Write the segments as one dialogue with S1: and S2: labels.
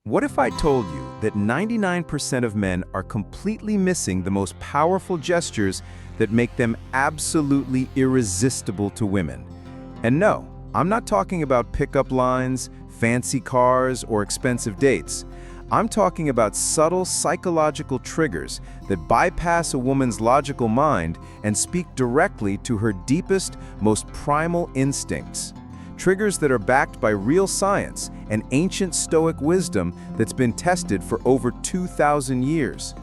S1: What if I told you that 99% of men are completely missing the most powerful gestures that make them absolutely irresistible to women? And no, I'm not talking about pickup lines, fancy cars, or expensive dates. I'm talking about subtle psychological triggers that bypass a woman's logical mind and speak directly to her deepest, most primal instincts. Triggers that are backed by real science and ancient Stoic wisdom that's been tested for over 2,000 years.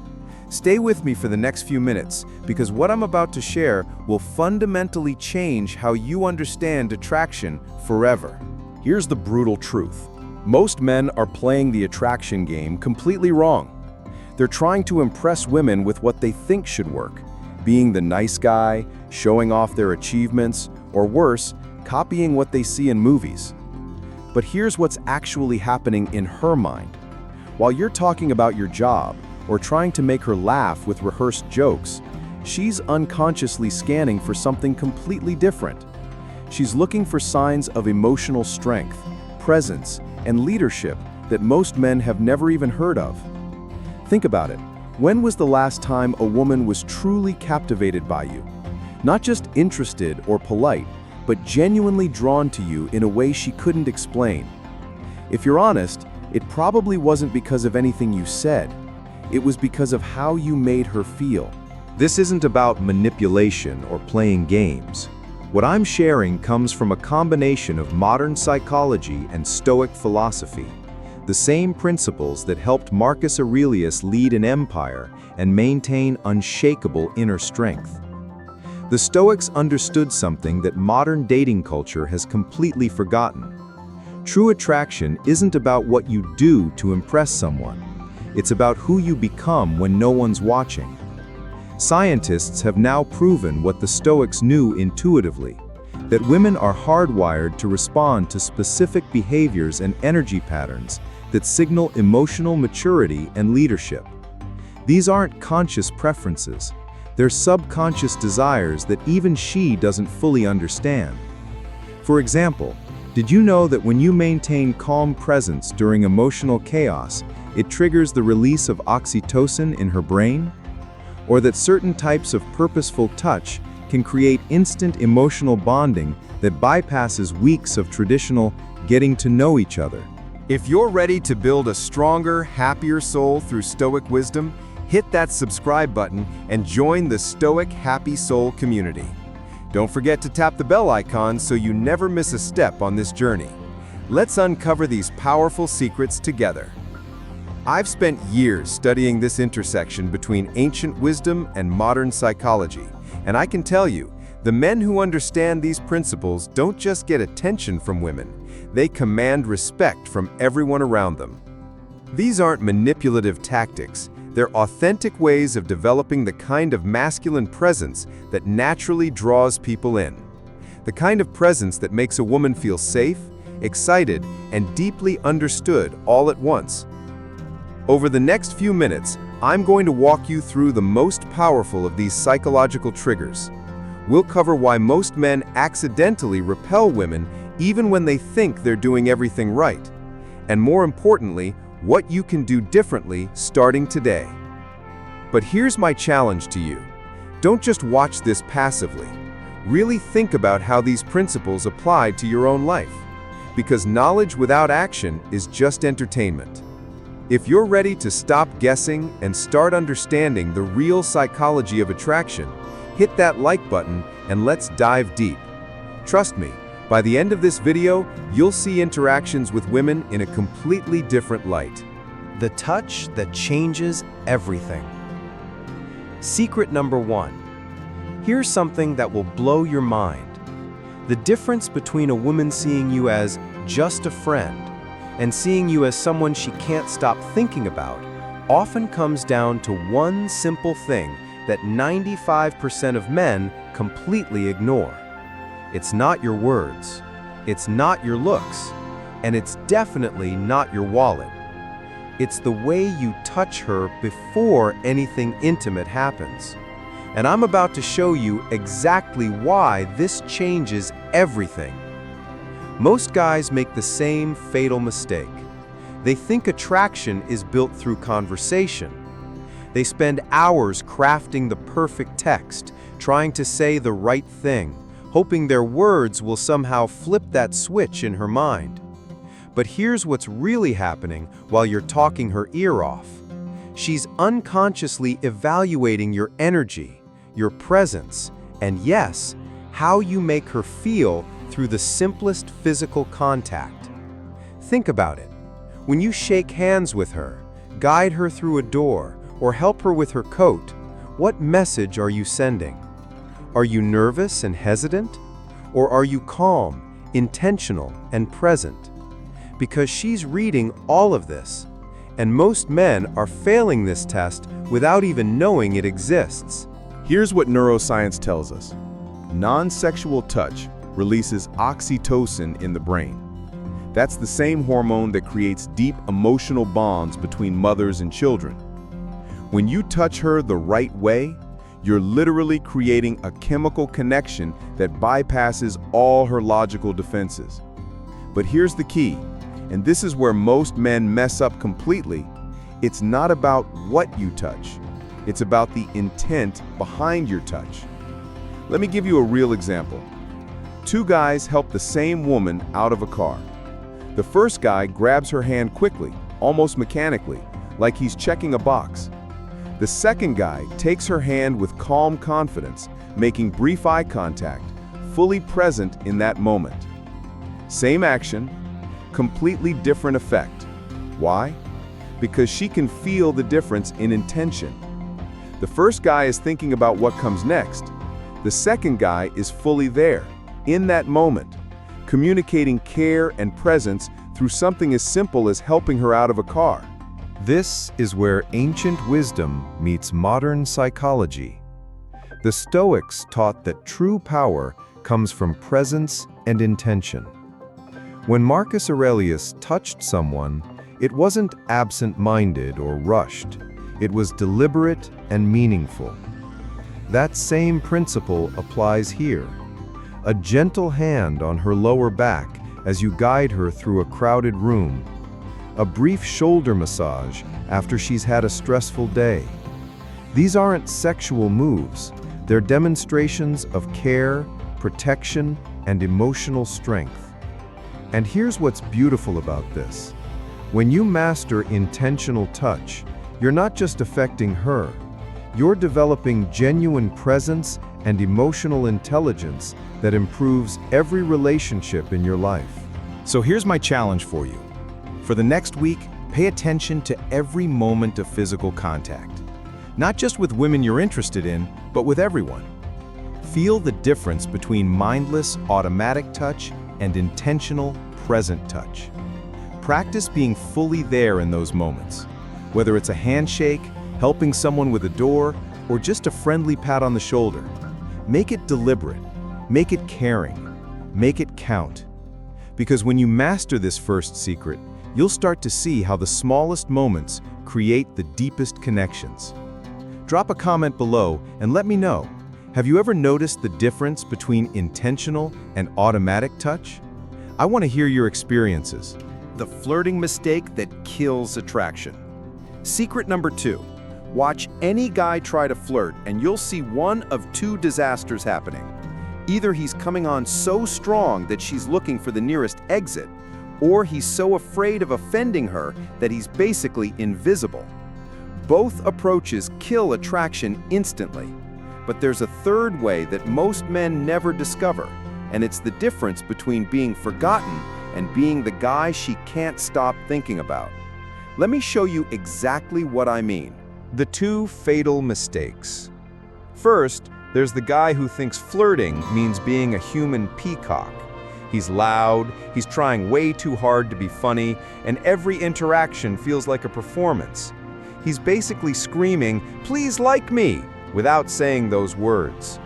S1: Stay with me for the next few minutes, because what I'm about to share will fundamentally change how you understand attraction forever.
S2: Here's the brutal truth. Most men are playing the attraction game completely wrong. They're trying to impress women with what they think should work, being the nice guy, showing off their achievements, or worse, copying what they see in movies. But here's what's actually happening in her mind. While you're talking about your job or trying to make her laugh with rehearsed jokes, she's unconsciously scanning for something completely different. She's looking for signs of emotional strength, presence, and leadership that most men have never even heard of. Think about it. When was the last time a woman was truly captivated by you? Not just interested or polite, but genuinely drawn to you in a way she couldn't explain. If you're honest, it probably wasn't because of anything you said. It was because of how you made her feel.
S1: This isn't about manipulation or playing games. What I'm sharing comes from a combination of modern psychology and Stoic philosophy, the same principles that helped Marcus Aurelius lead an empire and maintain unshakable inner strength. The Stoics understood something that modern dating culture has completely forgotten. True attraction isn't about what you do to impress someone. It's about who you become when no one's watching. Scientists have now proven what the Stoics knew intuitively, that women are hardwired to respond to specific behaviors and energy patterns that signal emotional maturity and leadership. These aren't conscious preferences. They're subconscious desires that even she doesn't fully understand. For example, did you know that when you maintain calm presence during emotional chaos, it triggers the release of oxytocin in her brain? Or that certain types of purposeful touch can create instant emotional bonding that bypasses weeks of traditional getting to know each other?
S3: If you're ready to build a stronger, happier soul through Stoic wisdom, hit that subscribe button and join the Stoic Happy Soul community. Don't forget to tap the bell icon so you never miss a step on this journey. Let's uncover these powerful secrets together. I've spent years studying this intersection between ancient wisdom and modern psychology, and I can tell you, the men who understand these principles don't just get attention from women, they command respect from everyone around them. These aren't manipulative tactics. They're authentic ways of developing the kind of masculine presence that naturally draws people in. The kind of presence that makes a woman feel safe, excited, and deeply understood all at once. Over the next few minutes, I'm going to walk you through the most powerful of these psychological triggers. We'll cover why most men accidentally repel women even when they think they're doing everything right. And more importantly, what you can do differently starting today. But here's my challenge to you. Don't just watch this passively. Really think about how these principles apply to your own life. Because knowledge without action is just entertainment. If you're ready to stop guessing and start understanding the real psychology of attraction, hit that like button and let's dive deep. Trust me, by the end of this video, you'll see interactions with women in a completely different light.
S4: The touch that changes everything. Secret number 1. Here's something that will blow your mind. The difference between a woman seeing you as just a friend and seeing you as someone she can't stop thinking about often comes down to one simple thing that 95% of men completely ignore. It's not your words, it's not your looks, and it's definitely not your wallet. It's the way you touch her before anything intimate happens. And I'm about to show you exactly why this changes everything. Most guys make the same fatal mistake. They think attraction is built through conversation. They spend hours crafting the perfect text, trying to say the right thing, hoping their words will somehow flip that switch in her mind. But here's what's really happening while you're talking her ear off. She's unconsciously evaluating your energy, your presence, and yes, how you make her feel through the simplest physical contact. Think about it. When you shake hands with her, guide her through a door, or help her with her coat, what message are you sending? Are you nervous and hesitant? Or are you calm, intentional, and present? Because she's reading all of this, and most men are failing this test without even knowing it exists.
S2: Here's what neuroscience tells us. Non-sexual touch releases oxytocin in the brain. That's the same hormone that creates deep emotional bonds between mothers and children. When you touch her the right way, you're literally creating a chemical connection that bypasses all her logical defenses. But here's the key, and this is where most men mess up completely. It's not about what you touch. It's about the intent behind your touch. Let me give you a real example. Two guys help the same woman out of a car. The first guy grabs her hand quickly, almost mechanically, like he's checking a box. The second guy takes her hand with calm confidence, making brief eye contact, fully present in that moment. Same action, completely different effect. Why? Because she can feel the difference in intention. The first guy is thinking about what comes next. The second guy is fully there, in that moment, communicating care and presence through something as simple as helping her out of a car.
S1: This is where ancient wisdom meets modern psychology. The Stoics taught that true power comes from presence and intention. When Marcus Aurelius touched someone, it wasn't absent-minded or rushed. It was deliberate and meaningful. That same principle applies here. A gentle hand on her lower back as you guide her through a crowded room. A brief shoulder massage after she's had a stressful day. These aren't sexual moves. They're demonstrations of care, protection, and emotional strength. And here's what's beautiful about this. When you master intentional touch, you're not just affecting her. You're developing genuine presence and emotional intelligence that improves every relationship in your life.
S5: So here's my challenge for you. For the next week, pay attention to every moment of physical contact. Not just with women you're interested in, but with everyone. Feel the difference between mindless, automatic touch and intentional, present touch. Practice being fully there in those moments. Whether it's a handshake, helping someone with a door, or just a friendly pat on the shoulder. Make it deliberate, make it caring, make it count. Because when you master this first secret, you'll start to see how the smallest moments create the deepest connections. Drop a comment below and let me know, have you ever noticed the difference between intentional and automatic touch? I want to hear your experiences.
S4: The flirting mistake that kills attraction. Secret number 2. Watch any guy try to flirt and you'll see one of two disasters happening. Either he's coming on so strong that she's looking for the nearest exit, or he's so afraid of offending her that he's basically invisible. Both approaches kill attraction instantly. But there's a third way that most men never discover, and it's the difference between being forgotten and being the guy she can't stop thinking about. Let me show you exactly what I mean.
S1: The two fatal mistakes. First, there's the guy who thinks flirting means being a human peacock. He's loud, he's trying way too hard to be funny, and every interaction feels like a performance. He's basically screaming, "Please like me," without saying those words.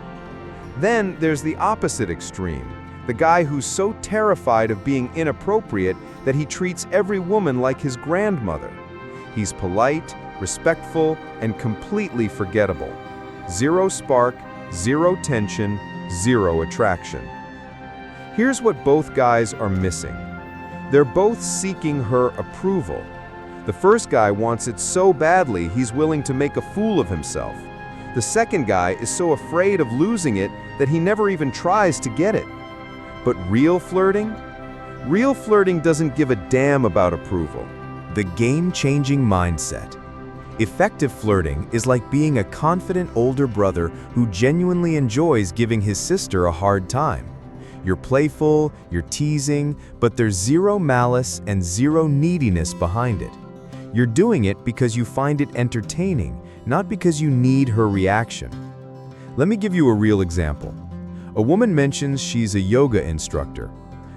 S1: Then there's the opposite extreme, the guy who's so terrified of being inappropriate that he treats every woman like his grandmother. He's polite, respectful, and completely forgettable. Zero spark, zero tension, zero attraction. Here's what both guys are missing. They're both seeking her approval,
S3: The first guy wants it so badly he's willing to make a fool of himself. The second guy is so afraid of losing it that he never even tries to get it. But real flirting? Real flirting doesn't give a damn about approval.
S1: The game-changing mindset. Effective flirting is like being a confident older brother who genuinely enjoys giving his sister a hard time. You're playful, you're teasing, but there's zero malice and zero neediness behind it. You're doing it because you find it entertaining, not because you need her reaction. Let me give you a real example. A woman mentions she's a yoga instructor.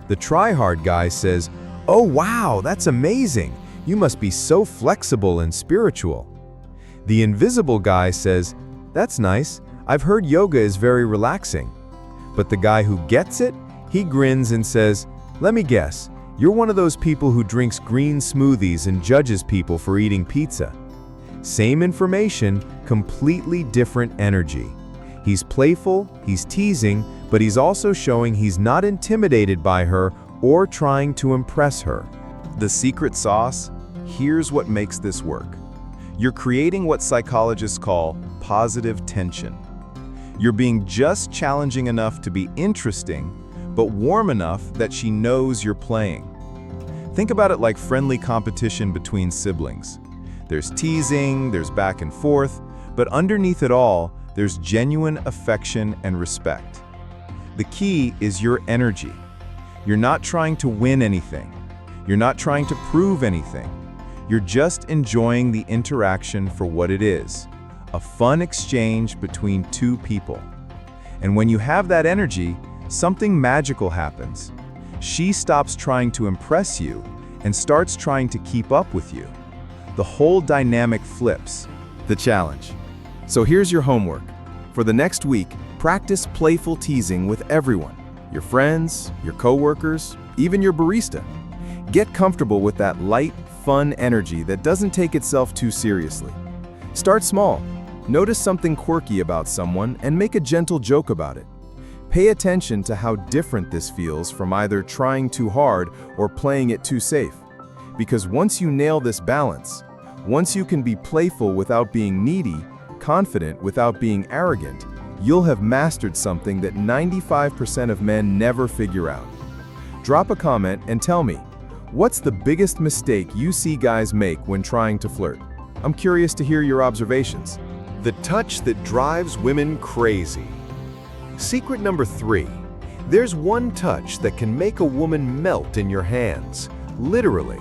S1: The try-hard guy says, "Oh wow, that's amazing. You must be so flexible and spiritual." The invisible guy says, "That's nice. I've heard yoga is very relaxing." But the guy who gets it, he grins and says, "Let me guess, you're one of those people who drinks green smoothies and judges people for eating pizza." Same information, completely different energy. He's playful, he's teasing, but he's also showing he's not intimidated by her or trying to impress her. The secret sauce? Here's what makes this work. You're creating what psychologists call positive tension. You're being just challenging enough to be interesting, but warm enough that she knows you're playing. Think about it like friendly competition between siblings. There's teasing, there's back and forth, but underneath it all, there's genuine affection and respect. The key is your energy. You're not trying to win anything. You're not trying to prove anything. You're just enjoying the interaction for what it is, a fun exchange between two people. And when you have that energy, something magical happens. She stops trying to impress you and starts trying to keep up with you. The whole dynamic flips.
S2: The challenge. So here's your homework. For the next week, practice playful teasing with everyone. Your friends, your coworkers, even your barista. Get comfortable with that light, fun energy that doesn't take itself too seriously. Start small. Notice something quirky about someone and make a gentle joke about it. Pay attention to how different this feels from either trying too hard or playing it too safe. Because once you nail this balance, once you can be playful without being needy, confident without being arrogant, you'll have mastered something that 95% of men never figure out. Drop a comment and tell me, what's the biggest mistake you see guys make when trying to flirt? I'm curious to hear your observations.
S3: The touch that drives women crazy. Secret number 3. There's one touch that can make a woman melt in your hands, literally.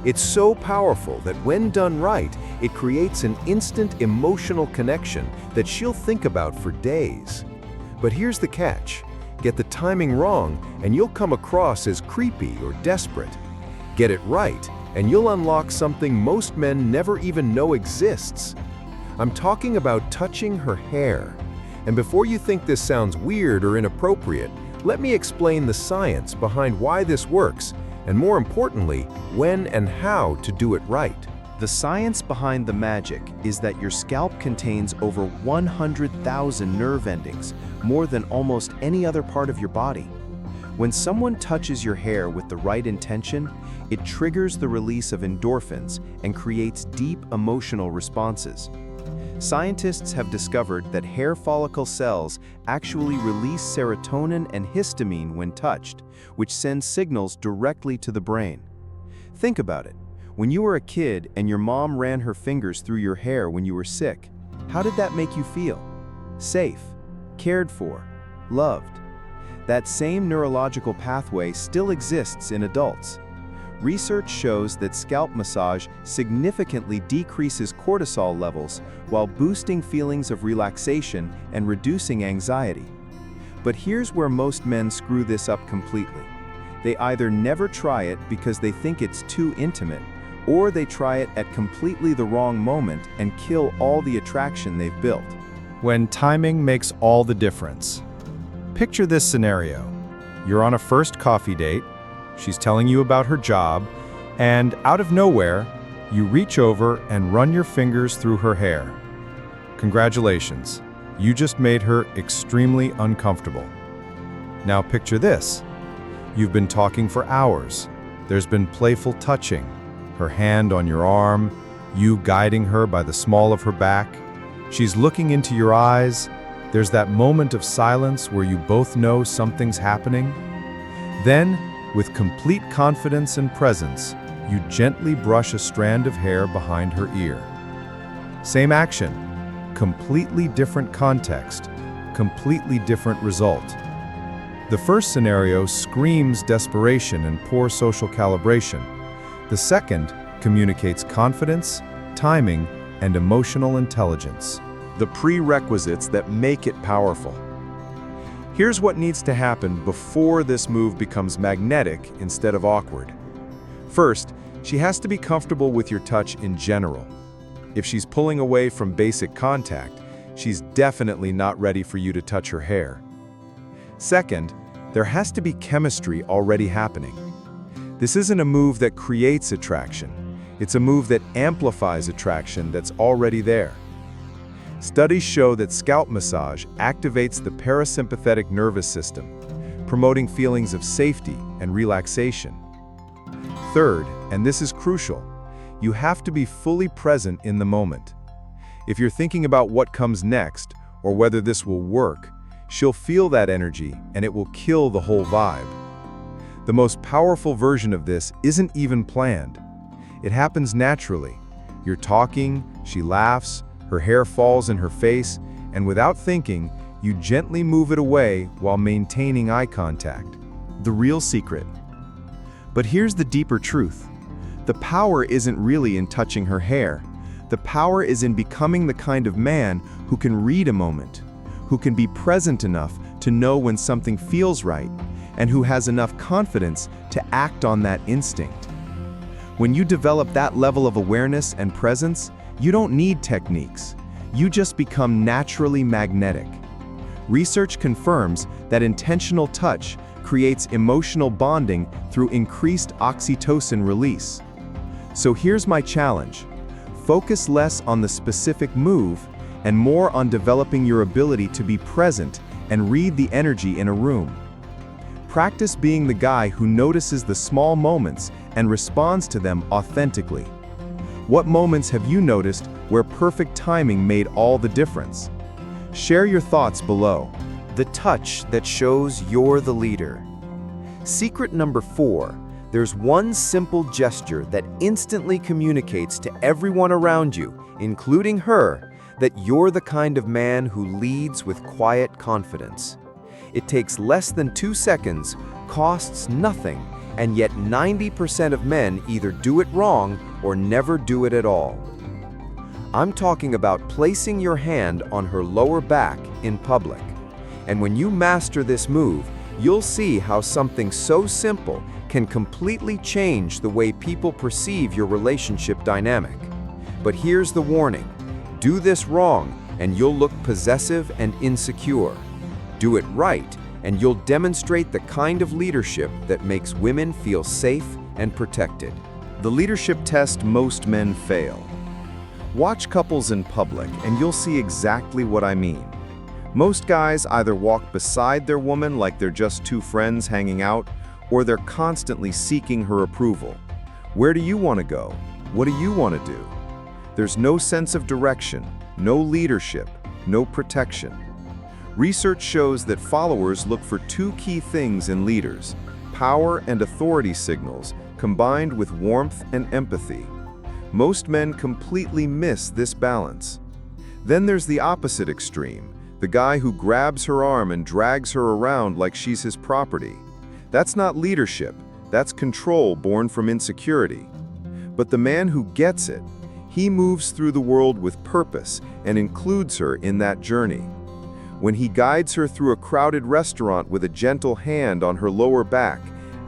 S3: It's so powerful that when done right, it creates an instant emotional connection that she'll think about for days. But here's the catch. Get the timing wrong and you'll come across as creepy or desperate. Get it right and you'll unlock something most men never even know exists. I'm talking about touching her hair. And before you think this sounds weird or inappropriate, let me explain the science behind why this works, and more importantly, when and how to do it right.
S4: The science behind the magic is that your scalp contains over 100,000 nerve endings, more than almost any other part of your body. When someone touches your hair with the right intention, it triggers the release of endorphins and creates deep emotional responses. Scientists have discovered that hair follicle cells actually release serotonin and histamine when touched, which sends signals directly to the brain. Think about it. When you were a kid and your mom ran her fingers through your hair when you were sick, how did that make you feel? Safe, cared for, loved. That same neurological pathway still exists in adults. Research shows that scalp massage significantly decreases cortisol levels while boosting feelings of relaxation and reducing anxiety. But here's where most men screw this up completely. They either never try it because they think it's too intimate, or they try it at completely the wrong moment and kill all the attraction they've built.
S5: When timing makes all the difference. Picture this scenario. You're on a first coffee date, she's telling you about her job, and out of nowhere, you reach over and run your fingers through her hair. Congratulations, you just made her extremely uncomfortable. Now picture this. You've been talking for hours. There's been playful touching, her hand on your arm, you guiding her by the small of her back. She's looking into your eyes. There's that moment of silence where you both know something's happening. Then, with complete confidence and presence, you gently brush a strand of hair behind her ear. Same action, completely different context, completely different result. The first scenario screams desperation and poor social calibration. The second communicates confidence, timing, and emotional intelligence.
S3: The prerequisites that make it powerful. Here's what needs to happen before this move becomes magnetic instead of awkward. First, she has to be comfortable with your touch in general. If she's pulling away from basic contact, she's definitely not ready for you to touch her hair. Second, there has to be chemistry already happening. This isn't a move that creates attraction. It's a move that amplifies attraction that's already there. Studies show that scalp massage activates the parasympathetic nervous system, promoting feelings of safety and relaxation. Third, and this is crucial, you have to be fully present in the moment. If you're thinking about what comes next or whether this will work, she'll feel that energy and it will kill the whole vibe. The most powerful version of this isn't even planned. It happens naturally. You're talking, she laughs, her hair falls in her face, and without thinking, you gently move it away while maintaining eye contact.
S1: The real secret. But here's the deeper truth. The power isn't really in touching her hair. The power is in becoming the kind of man who can read a moment, who can be present enough to know when something feels right, and who has enough confidence to act on that instinct. When you develop that level of awareness and presence, you don't need techniques. You just become naturally magnetic. Research confirms that intentional touch creates emotional bonding through increased oxytocin release. So here's my challenge. Focus less on the specific move and more on developing your ability to be present and read the energy in a room. Practice being the guy who notices the small moments and responds to them authentically. What moments have you noticed where perfect timing made all the difference? Share your thoughts below.
S4: The touch that shows you're the leader. Secret number 4, there's one simple gesture that instantly communicates to everyone around you, including her, that you're the kind of man who leads with quiet confidence. It takes less than 2 seconds, costs nothing, and yet 90% of men either do it wrong or never do it at all. I'm talking about placing your hand on her lower back in public. And when you master this move, you'll see how something so simple can completely change the way people perceive your relationship dynamic. But here's the warning. Do this wrong, and you'll look possessive and insecure. Do it right, and you'll demonstrate the kind of leadership that makes women feel safe and protected.
S1: The leadership test most men fail. Watch couples in public and you'll see exactly what I mean. Most guys either walk beside their woman like they're just two friends hanging out, or they're constantly seeking her approval. Where do you want to go? What do you want to do? There's no sense of direction, no leadership, no protection. Research shows that followers look for 2 key things in leaders: power and authority signals, combined with warmth and empathy. Most men completely miss this balance. Then there's the opposite extreme, the guy who grabs her arm and drags her around like she's his property. That's not leadership, that's control born from insecurity. But the man who gets it, he moves through the world with purpose and includes her in that journey. When he guides her through a crowded restaurant with a gentle hand on her lower back,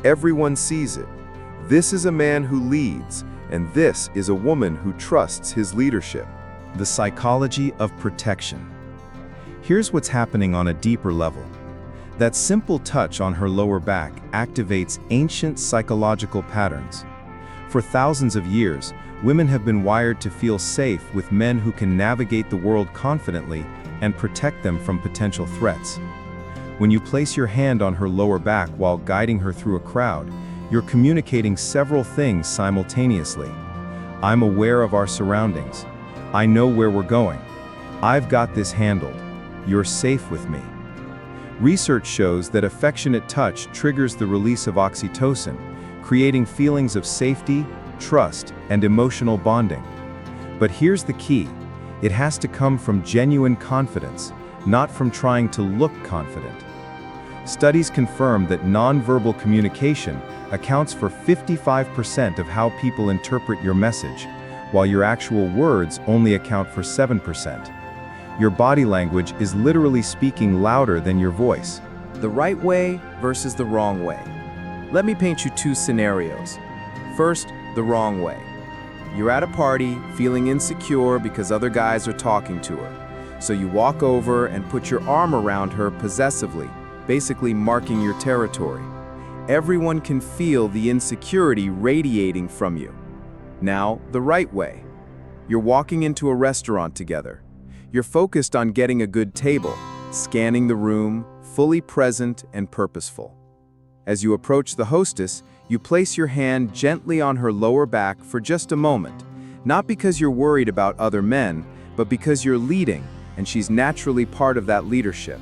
S1: everyone sees it. This is a man who leads, and this is a woman who trusts his leadership.
S5: The psychology of protection. Here's what's happening on a deeper level. That simple touch on her lower back activates ancient psychological patterns. For thousands of years, women have been wired to feel safe with men who can navigate the world confidently and protect them from potential threats. When you place your hand on her lower back while guiding her through a crowd, You're communicating several things simultaneously. I'm aware of our surroundings. I know where we're going. I've got this handled. You're safe with me. Research shows that affectionate touch triggers the release of oxytocin, creating feelings of safety, trust, and emotional bonding. But here's the key. It has to come from genuine confidence, not from trying to look confident. Studies confirm that nonverbal communication accounts for 55% of how people interpret your message, while your actual words only account for 7%. Your body language is literally speaking louder than your voice.
S4: The right way versus the wrong way. Let me paint you two scenarios. First, the wrong way. You're at a party, feeling insecure because other guys are talking to her. So you walk over and put your arm around her possessively, basically marking your territory. Everyone can feel the insecurity radiating from you. Now, the right way. You're walking into a restaurant together. You're focused on getting a good table, scanning the room, fully present and purposeful. As you approach the hostess, you place your hand gently on her lower back for just a moment, not because you're worried about other men, but because you're leading, and she's naturally part of that leadership.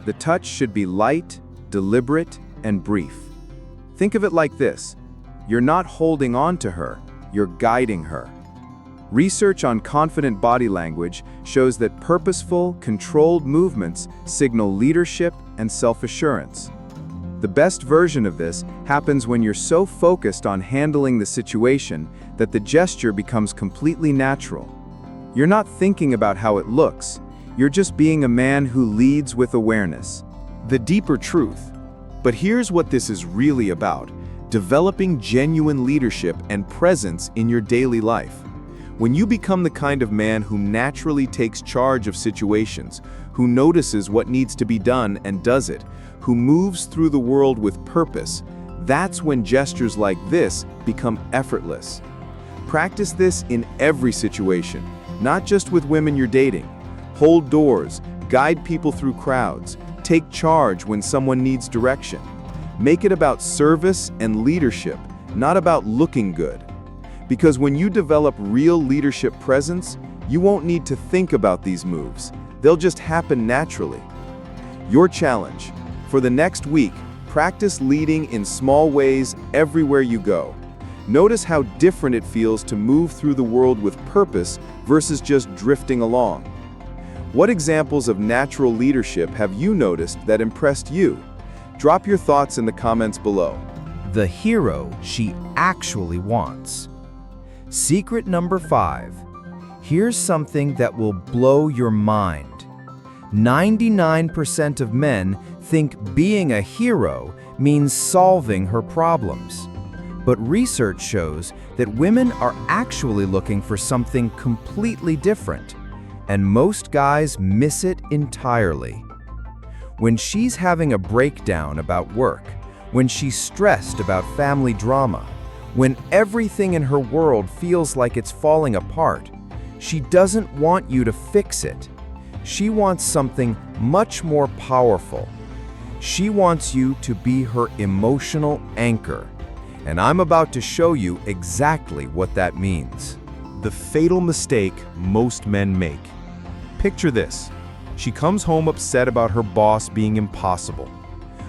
S4: The touch should be light, deliberate, and brief. Think of it like this. You're not holding on to her, you're guiding her. Research on confident body language shows that purposeful, controlled movements signal leadership and self-assurance. The best version of this happens when you're so focused on handling the situation that the gesture becomes completely natural. You're not thinking about how it looks, you're just being a man who leads with awareness.
S5: The deeper truth. But here's what this is really about: developing genuine leadership and presence in your daily life. When you become the kind of man who naturally takes charge of situations, who notices what needs to be done and does it, who moves through the world with purpose, that's when gestures like this become effortless. Practice this in every situation, not just with women you're dating. Hold doors, guide people through crowds, take charge when someone needs direction. Make it about service and leadership, not about looking good. Because when you develop real leadership presence, you won't need to think about these moves. They'll just happen naturally. Your challenge: for the next week, practice leading in small ways everywhere you go. Notice how different it feels to move through the world with purpose versus just drifting along. What examples of natural leadership have you noticed that impressed you? Drop your thoughts in the comments below.
S6: The hero she actually wants. Secret number 5. Here's something that will blow your mind. 99% of men think being a hero means solving her problems. But research shows that women are actually looking for something completely different, and most guys miss it entirely. When she's having a breakdown about work, when she's stressed about family drama, when everything in her world feels like it's falling apart, she doesn't want you to fix it. She wants something much more powerful. She wants you to be her emotional anchor. And I'm about to show you exactly what that means.
S5: The fatal mistake most men make. Picture this. She comes home upset about her boss being impossible.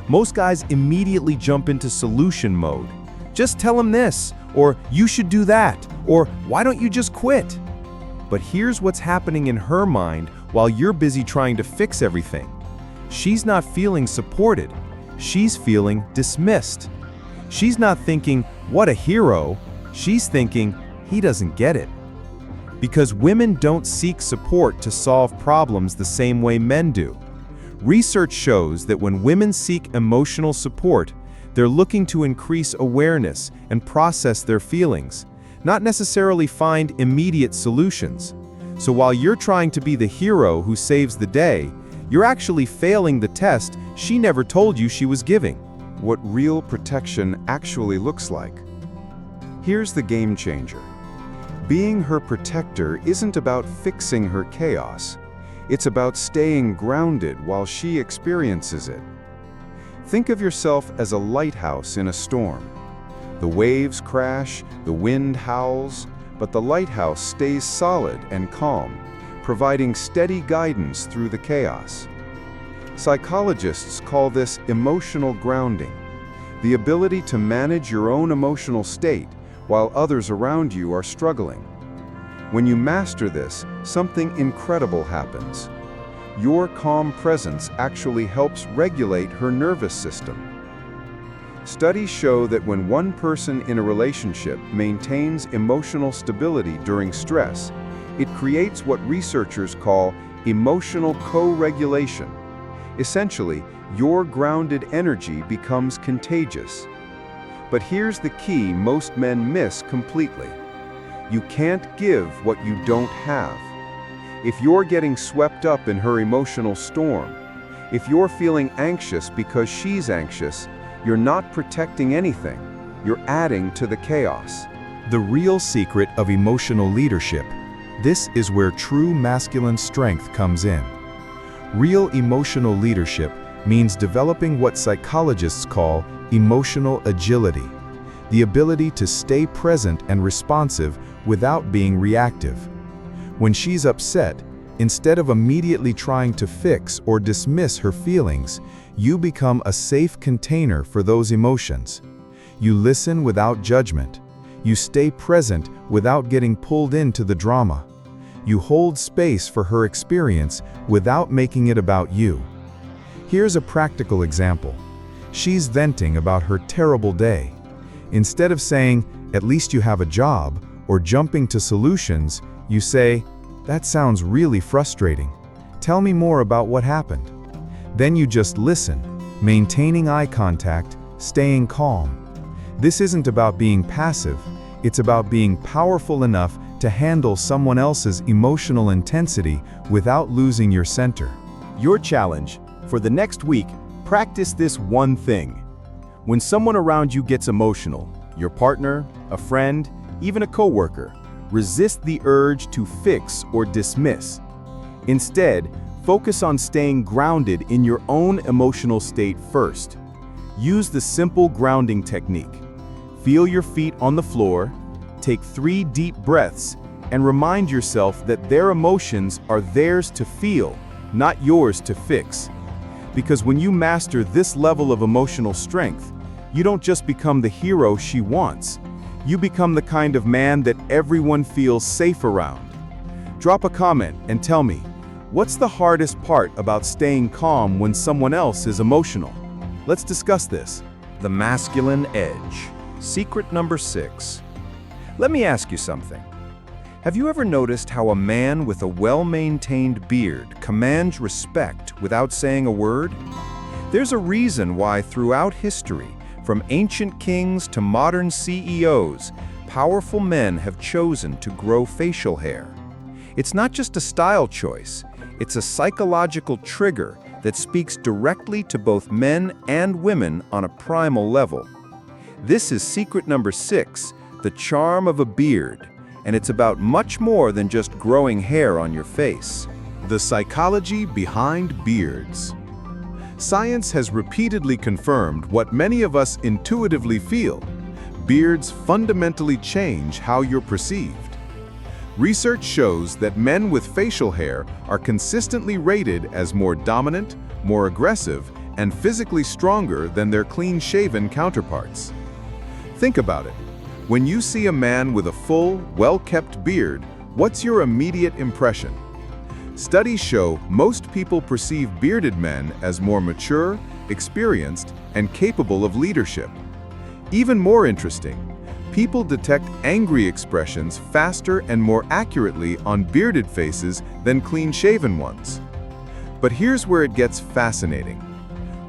S5: Most guys immediately jump into solution mode. Just tell him this, or you should do that, or why don't you just quit? But here's what's happening in her mind while you're busy trying to fix everything. She's not feeling supported. She's feeling dismissed. She's not thinking, what a hero. She's thinking, he doesn't get it. Because women don't seek support to solve problems the same way men do. Research shows that when women seek emotional support, they're looking to increase awareness and process their feelings, not necessarily find immediate solutions. So while you're trying to be the hero who saves the day, you're actually failing the test she never told you she was giving.
S3: What real protection actually looks like. Here's the game changer. Being her protector isn't about fixing her chaos. It's about staying grounded while she experiences it. Think of yourself as a lighthouse in a storm. The waves crash, the wind howls, but the lighthouse stays solid and calm, providing steady guidance through the chaos. Psychologists call this emotional grounding, the ability to manage your own emotional state while others around you are struggling. When you master this, something incredible happens. Your calm presence actually helps regulate her nervous system. Studies show that when one person in a relationship maintains emotional stability during stress, it creates what researchers call emotional co-regulation. Essentially, your grounded energy becomes contagious. But here's the key most men miss completely. You can't give what you don't have. If you're getting swept up in her emotional storm, if you're feeling anxious because she's anxious, you're not protecting anything. You're adding to the chaos.
S5: The real secret of emotional leadership. This is where true masculine strength comes in. Real emotional leadership means developing what psychologists call emotional agility, the ability to stay present and responsive without being reactive. When she's upset, instead of immediately trying to fix or dismiss her feelings, you become a safe container for those emotions. You listen without judgment. You stay present without getting pulled into the drama. You hold space for her experience without making it about you. Here's a practical example. She's venting about her terrible day. Instead of saying, "At least you have a job," or jumping to solutions, you say, "That sounds really frustrating. Tell me more about what happened." Then you just listen, maintaining eye contact, staying calm. This isn't about being passive, it's about being powerful enough to handle someone else's emotional intensity without losing your center.
S1: Your challenge: for the next week, practice this one thing. When someone around you gets emotional, your partner, a friend, even a coworker, resist the urge to fix or dismiss. Instead, focus on staying grounded in your own emotional state first. Use the simple grounding technique. Feel your feet on the floor, take 3 deep breaths, and remind yourself that their emotions are theirs to feel, not yours to fix. Because when you master this level of emotional strength, you don't just become the hero she wants. You become the kind of man that everyone feels safe around. Drop a comment and tell me, what's the hardest part about staying calm when someone else is emotional? Let's discuss this.
S4: The masculine edge. Secret number 6. Let me ask you something. Have you ever noticed how a man with a well-maintained beard commands respect without saying a word? There's a reason why throughout history, from ancient kings to modern CEOs, powerful men have chosen to grow facial hair. It's not just a style choice, it's a psychological trigger that speaks directly to both men and women on a primal level. This is secret number 6, the charm of a beard, and it's about much more than just growing hair on your face.
S5: The psychology behind beards. Science has repeatedly confirmed what many of us intuitively feel. Beards fundamentally change how you're perceived. Research shows that men with facial hair are consistently rated as more dominant, more aggressive, and physically stronger than their clean-shaven counterparts. Think about it. When you see a man with a full, well-kept beard, what's your immediate impression? Studies show most people perceive bearded men as more mature, experienced, and capable of leadership. Even more interesting, people detect angry expressions faster and more accurately on bearded faces than clean-shaven ones. But here's where it gets fascinating.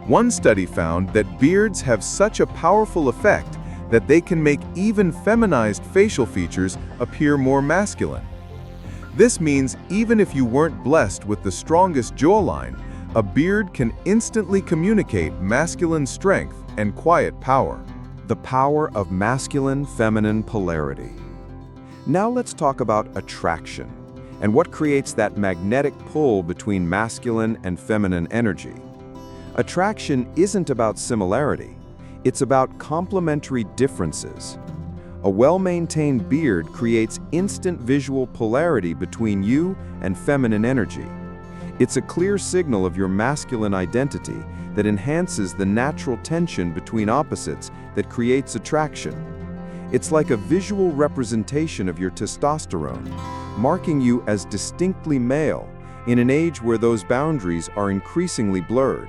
S5: One study found that beards have such a powerful effect that they can make even feminized facial features appear more masculine. This means even if you weren't blessed with the strongest jawline, a beard can instantly communicate masculine strength and quiet power.
S1: The power of masculine-feminine polarity. Now let's talk about attraction and what creates that magnetic pull between masculine and feminine energy. Attraction isn't about similarity.
S3: It's about complementary differences. A well-maintained beard creates instant visual polarity between you and feminine energy. It's a clear signal of your masculine identity that enhances the natural tension between opposites that creates attraction. It's like a visual representation of your testosterone, marking you as distinctly male in an age where those boundaries are increasingly blurred.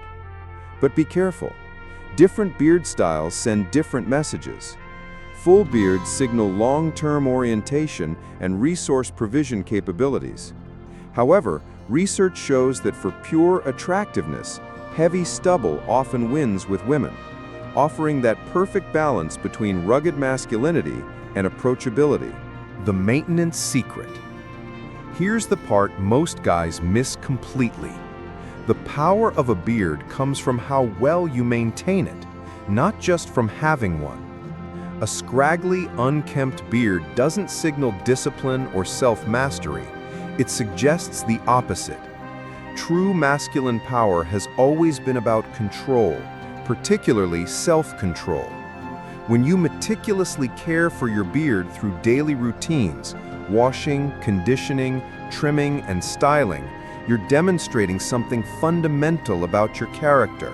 S3: But be careful. Different beard styles send different messages. Full beards signal long-term orientation and resource provision capabilities. However, research shows that for pure attractiveness, heavy stubble often wins with women, offering that perfect balance between rugged masculinity and approachability.
S5: The maintenance secret. Here's the part most guys miss completely. The power of a beard comes from how well you maintain it, not just from having one. A scraggly, unkempt beard doesn't signal discipline or self-mastery. It suggests the opposite. True masculine power has always been about control, particularly self-control. When you meticulously care for your beard through daily routines, washing, conditioning, trimming, and styling, you're demonstrating something fundamental about your character.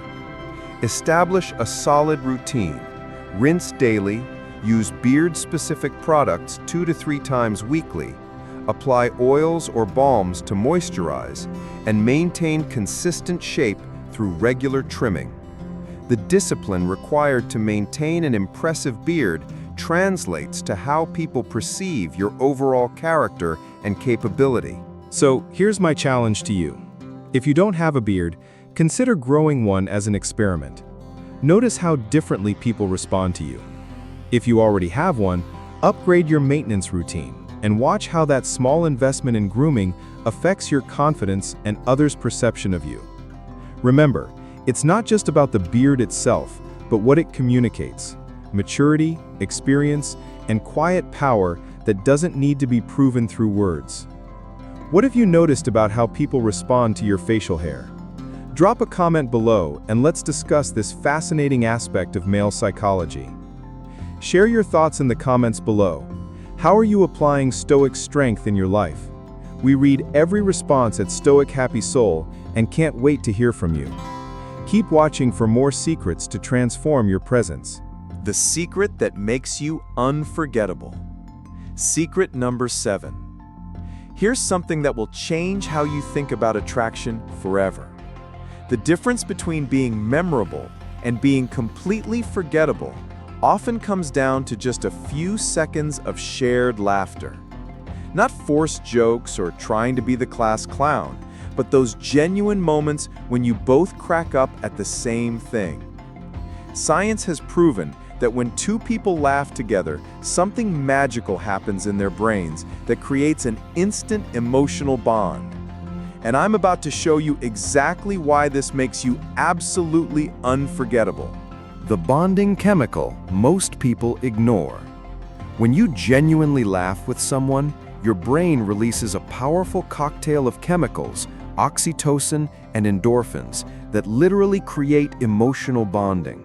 S5: Establish a solid routine. Rinse daily, use beard-specific products 2 to 3 times weekly, apply oils or balms to moisturize, and maintain consistent shape through regular trimming. The discipline required to maintain an impressive beard translates to how people perceive your overall character and capability.
S2: So here's my challenge to you. If you don't have a beard, consider growing one as an experiment. Notice how differently people respond to you. If you already have one, upgrade your maintenance routine and watch how that small investment in grooming affects your confidence and others' perception of you. Remember, it's not just about the beard itself, but what it communicates: maturity, experience, and quiet power that doesn't need to be proven through words. What have you noticed about how people respond to your facial hair? Drop a comment below and let's discuss this fascinating aspect of male psychology. Share your thoughts in the comments below. How are you applying Stoic strength in your life? We read every response at Stoic Happy Soul and can't wait to hear from you. Keep watching for more secrets to transform your presence.
S4: The secret that makes you unforgettable. Secret number 7. Here's something that will change how you think about attraction forever. The difference between being memorable and being completely forgettable often comes down to just a few seconds of shared laughter. Not forced jokes or trying to be the class clown, but those genuine moments when you both crack up at the same thing. Science has proven that when two people laugh together, something magical happens in their brains that creates an instant emotional bond. And I'm about to show you exactly why this makes you absolutely unforgettable.
S5: The bonding chemical most people ignore. When you genuinely laugh with someone, your brain releases a powerful cocktail of chemicals, oxytocin and endorphins, that literally create emotional bonding.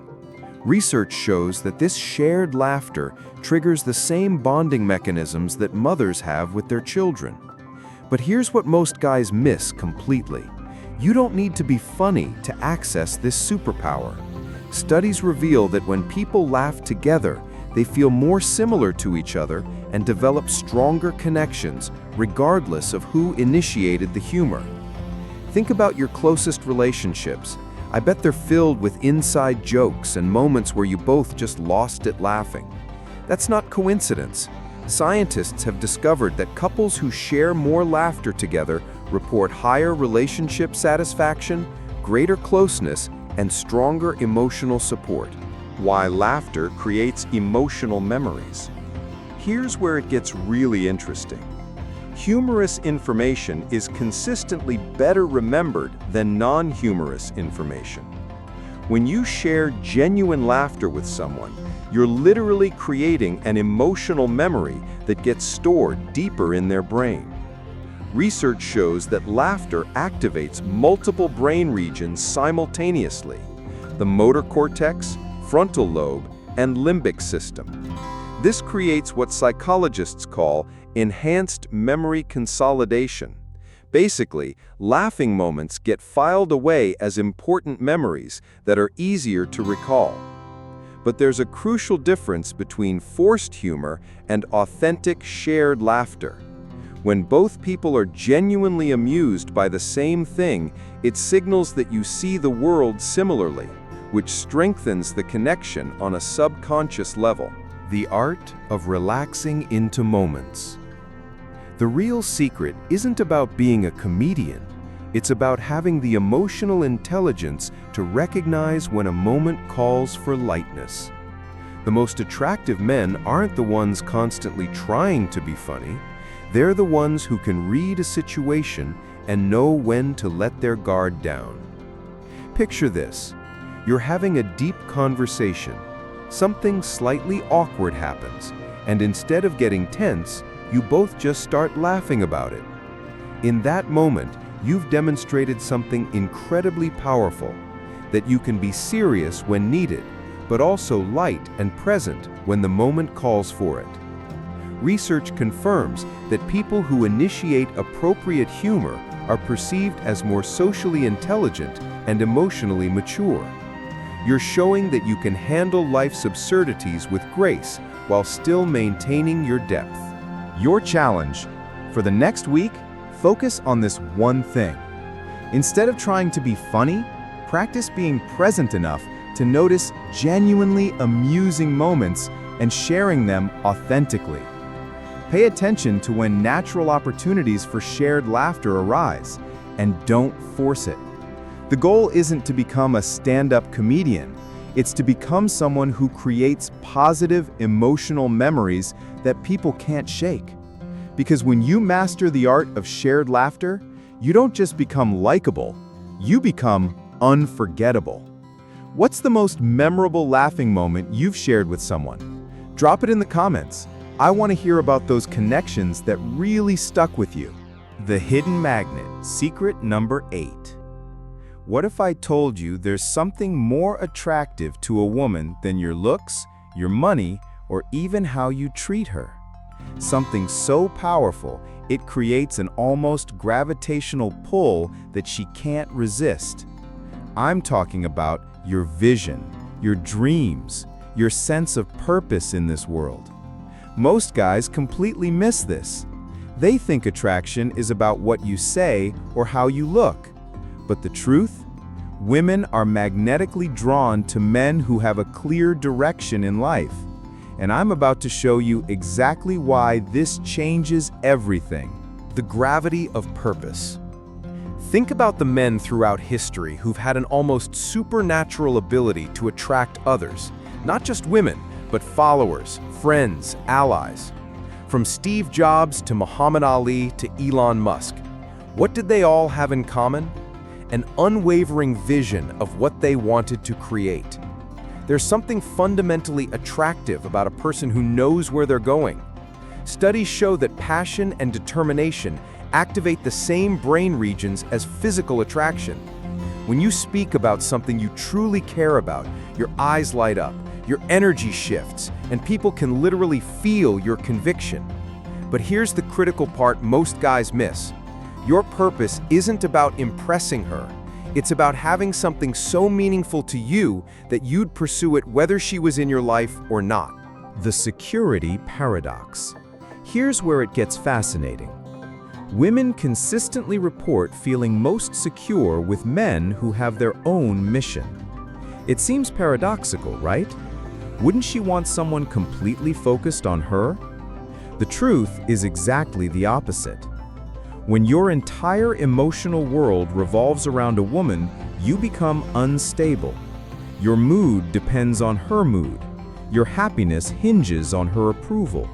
S5: Research shows that this shared laughter triggers the same bonding mechanisms that mothers have with their children. But here's what most guys miss completely. You don't need to be funny to access this superpower. Studies reveal that when people laugh together, they feel more similar to each other and develop stronger connections, regardless of who initiated the humor. Think about your closest relationships. I bet they're filled with inside jokes and moments where you both just lost it laughing. That's not coincidence. Scientists have discovered that couples who share more laughter together report higher relationship satisfaction, greater closeness, and stronger emotional support.
S3: Why laughter creates emotional memories. Here's where it gets really interesting. Humorous information is consistently better remembered than non-humorous information. When you share genuine laughter with someone, you're literally creating an emotional memory that gets stored deeper in their brain. Research shows that laughter activates multiple brain regions simultaneously: the motor cortex,
S2: frontal lobe, and limbic system. This creates what psychologists call enhanced memory consolidation. Basically, laughing moments get filed away as important memories that are easier to recall. But there's a crucial difference between forced humor and authentic shared laughter. When both people are genuinely amused by the same thing, it signals that you see the world similarly, which strengthens the connection on a subconscious level.
S5: The art of relaxing into moments. The real secret isn't about being a comedian. It's about having the emotional intelligence to recognize when a moment calls for lightness. The most attractive men aren't the ones constantly trying to be funny. They're the ones who can read a situation and know when to let their guard down. Picture this. You're having a deep conversation. Something slightly awkward happens, and instead of getting tense, you both just start laughing about it. In that moment, you've demonstrated something incredibly powerful, that you can be serious when needed, but also light and present when the moment calls for it. Research confirms that people who initiate appropriate humor are perceived as more socially intelligent and emotionally mature. You're showing that you can handle life's absurdities with grace while still maintaining your depth.
S1: Your challenge: for the next week, focus on this one thing. Instead of trying to be funny, practice being present enough to notice genuinely amusing moments and sharing them authentically. Pay attention to when natural opportunities for shared laughter arise, and don't force it. The goal isn't to become a stand-up comedian. It's to become someone who creates positive emotional memories that people can't shake. Because when you master the art of shared laughter, you don't just become likable, you become unforgettable. What's the most memorable laughing moment you've shared with someone? Drop it in the comments. I want to hear about those connections that really stuck with you.
S5: The hidden magnet, secret number 8. What if I told you there's something more attractive to a woman than your looks, your money, or even how you treat her? Something so powerful, it creates an almost gravitational pull that she can't resist. I'm talking about your vision, your dreams, your sense of purpose in this world. Most guys completely miss this. They think attraction is about what you say or how you look. But the truth? Women are magnetically drawn to men who have a clear direction in life. And I'm about to show you exactly why this changes everything.
S4: The gravity of purpose. Think about the men throughout history who've had an almost supernatural ability to attract others, not just women, but followers, friends, allies. From Steve Jobs to Muhammad Ali to Elon Musk, what did they all have in common? An unwavering vision of what they wanted to create. There's something fundamentally attractive about a person who knows where they're going. Studies show that passion and determination activate the same brain regions as physical attraction. When you speak about something you truly care about, your eyes light up, your energy shifts, and people can literally feel your conviction. But here's the critical part most guys miss. Your purpose isn't about impressing her. It's about having something so meaningful to you that you'd pursue it whether she was in your life or not.
S5: The security paradox. Here's where it gets fascinating. Women consistently report feeling most secure with men who have their own mission. It seems paradoxical, right? Wouldn't she want someone completely focused on her? The truth is exactly the opposite. When your entire emotional world revolves around a woman, you become unstable. Your mood depends on her mood. Your happiness hinges on her approval.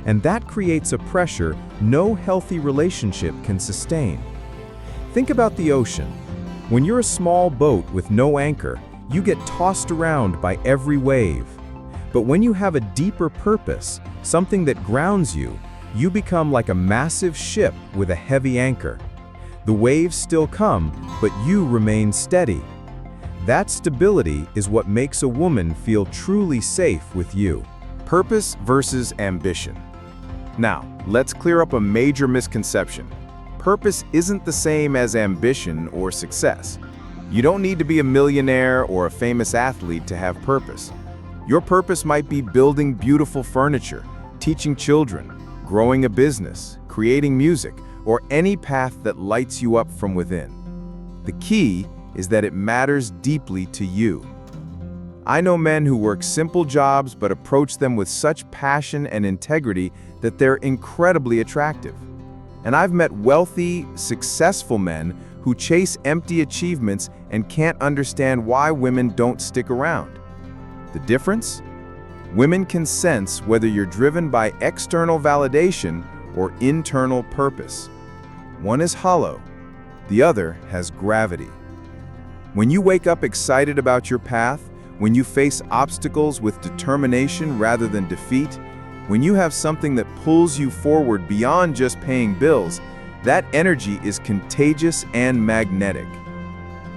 S5: And that creates a pressure no healthy relationship can sustain. Think about the ocean. When you're a small boat with no anchor, you get tossed around by every wave. But when you have a deeper purpose, something that grounds you, you become like a massive ship with a heavy anchor. The waves still come, but you remain steady. That stability is what makes a woman feel truly safe with you.
S2: Purpose versus ambition. Now, let's clear up a major misconception. Purpose isn't the same as ambition or success. You don't need to be a millionaire or a famous athlete to have purpose. Your purpose might be building beautiful furniture, teaching children, growing a business, creating music, or any path that lights you up from within. The key is that it matters deeply to you. I know men who work simple jobs but approach them with such passion and integrity that they're incredibly attractive. And I've met wealthy, successful men who chase empty achievements and can't understand why women don't stick around. The difference? Women can sense whether you're driven by external validation or internal purpose. One is hollow, the other has gravity. When you wake up excited about your path, when you face obstacles with determination rather than defeat, when you have something that pulls you forward beyond just paying bills, that energy is contagious and magnetic.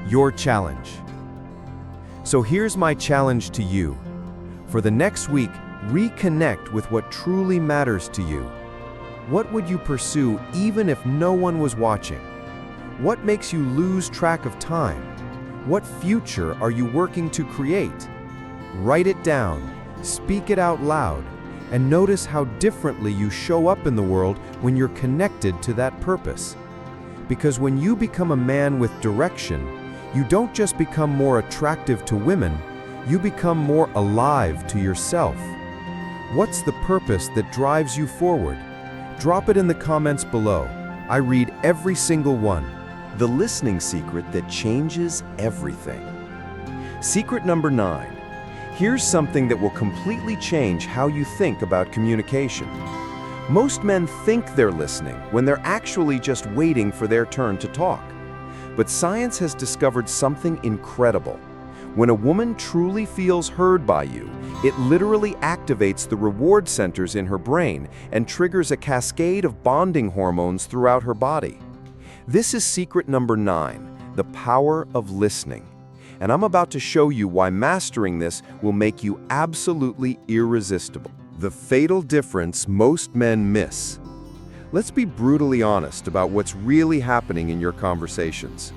S4: Your challenge. So here's my challenge to you. For the next week, reconnect with what truly matters to you. What would you pursue even if no one was watching? What makes you lose track of time? What future are you working to create? Write it down, speak it out loud, and notice how differently you show up in the world when you're connected to that purpose. Because when you become a man with direction, you don't just become more attractive to women, you become more alive to yourself. What's the purpose that drives you forward? Drop it in the comments below. I read every single one. The listening secret that changes everything. Secret number 9. Here's something that will completely change how you think about communication. Most men think they're listening when they're actually just waiting for their turn to talk. But science has discovered something incredible. When a woman truly feels heard by you, it literally activates the reward centers in her brain and triggers a cascade of bonding hormones throughout her body. This is secret number 9, the power of listening. And I'm about to show you why mastering this will make you absolutely irresistible. The fatal difference most men miss. Let's be brutally honest about what's really happening in your conversations.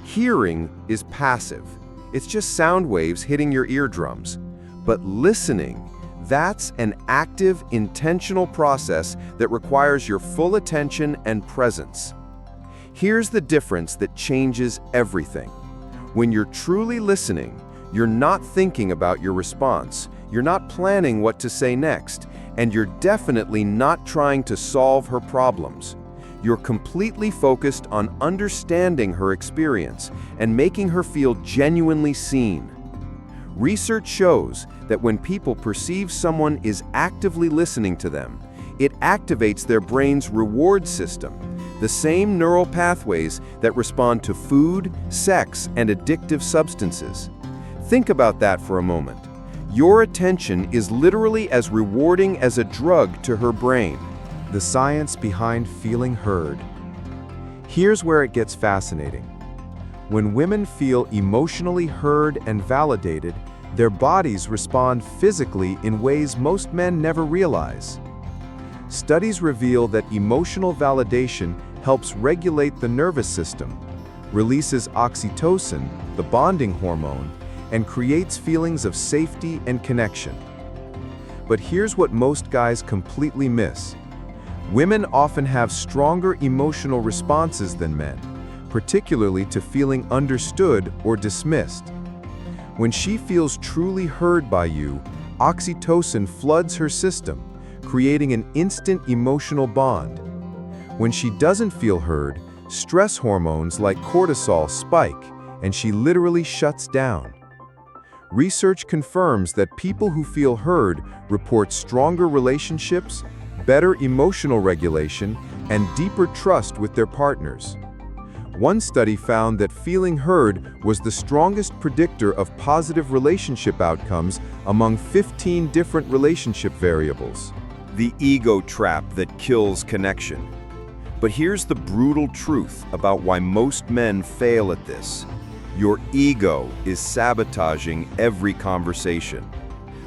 S4: Hearing is passive. It's just sound waves hitting your eardrums. But listening, that's an active, intentional process that requires your full attention and presence. Here's the difference that changes everything. When you're truly listening, you're not thinking about your response, you're not planning what to say next, and you're definitely not trying to solve her problems. You're completely focused on understanding her experience and making her feel genuinely seen. Research shows that when people perceive someone is actively listening to them, it activates their brain's reward system, the same neural pathways that respond to food, sex, and addictive substances. Think about that for a moment. Your attention is literally as rewarding as a drug to her brain.
S1: The science behind feeling heard. Here's where it gets fascinating. When women feel emotionally heard and validated, their bodies respond physically in ways most men never realize. Studies reveal that emotional validation helps regulate the nervous system, releases oxytocin, the bonding hormone, and creates feelings of safety and connection. But here's what most guys completely miss. Women often have stronger emotional responses than men, particularly to feeling understood or dismissed. When she feels truly heard by you, oxytocin floods her system, creating an instant emotional bond. When she doesn't feel heard, stress hormones like cortisol spike, and she literally shuts down. Research confirms that people who feel heard report stronger relationships, better emotional regulation, and deeper trust with their partners. One study found that feeling heard was the strongest predictor of positive relationship outcomes among 15 different relationship variables.
S2: The ego trap that kills connection. But here's the brutal truth about why most men fail at this. Your ego is sabotaging every conversation.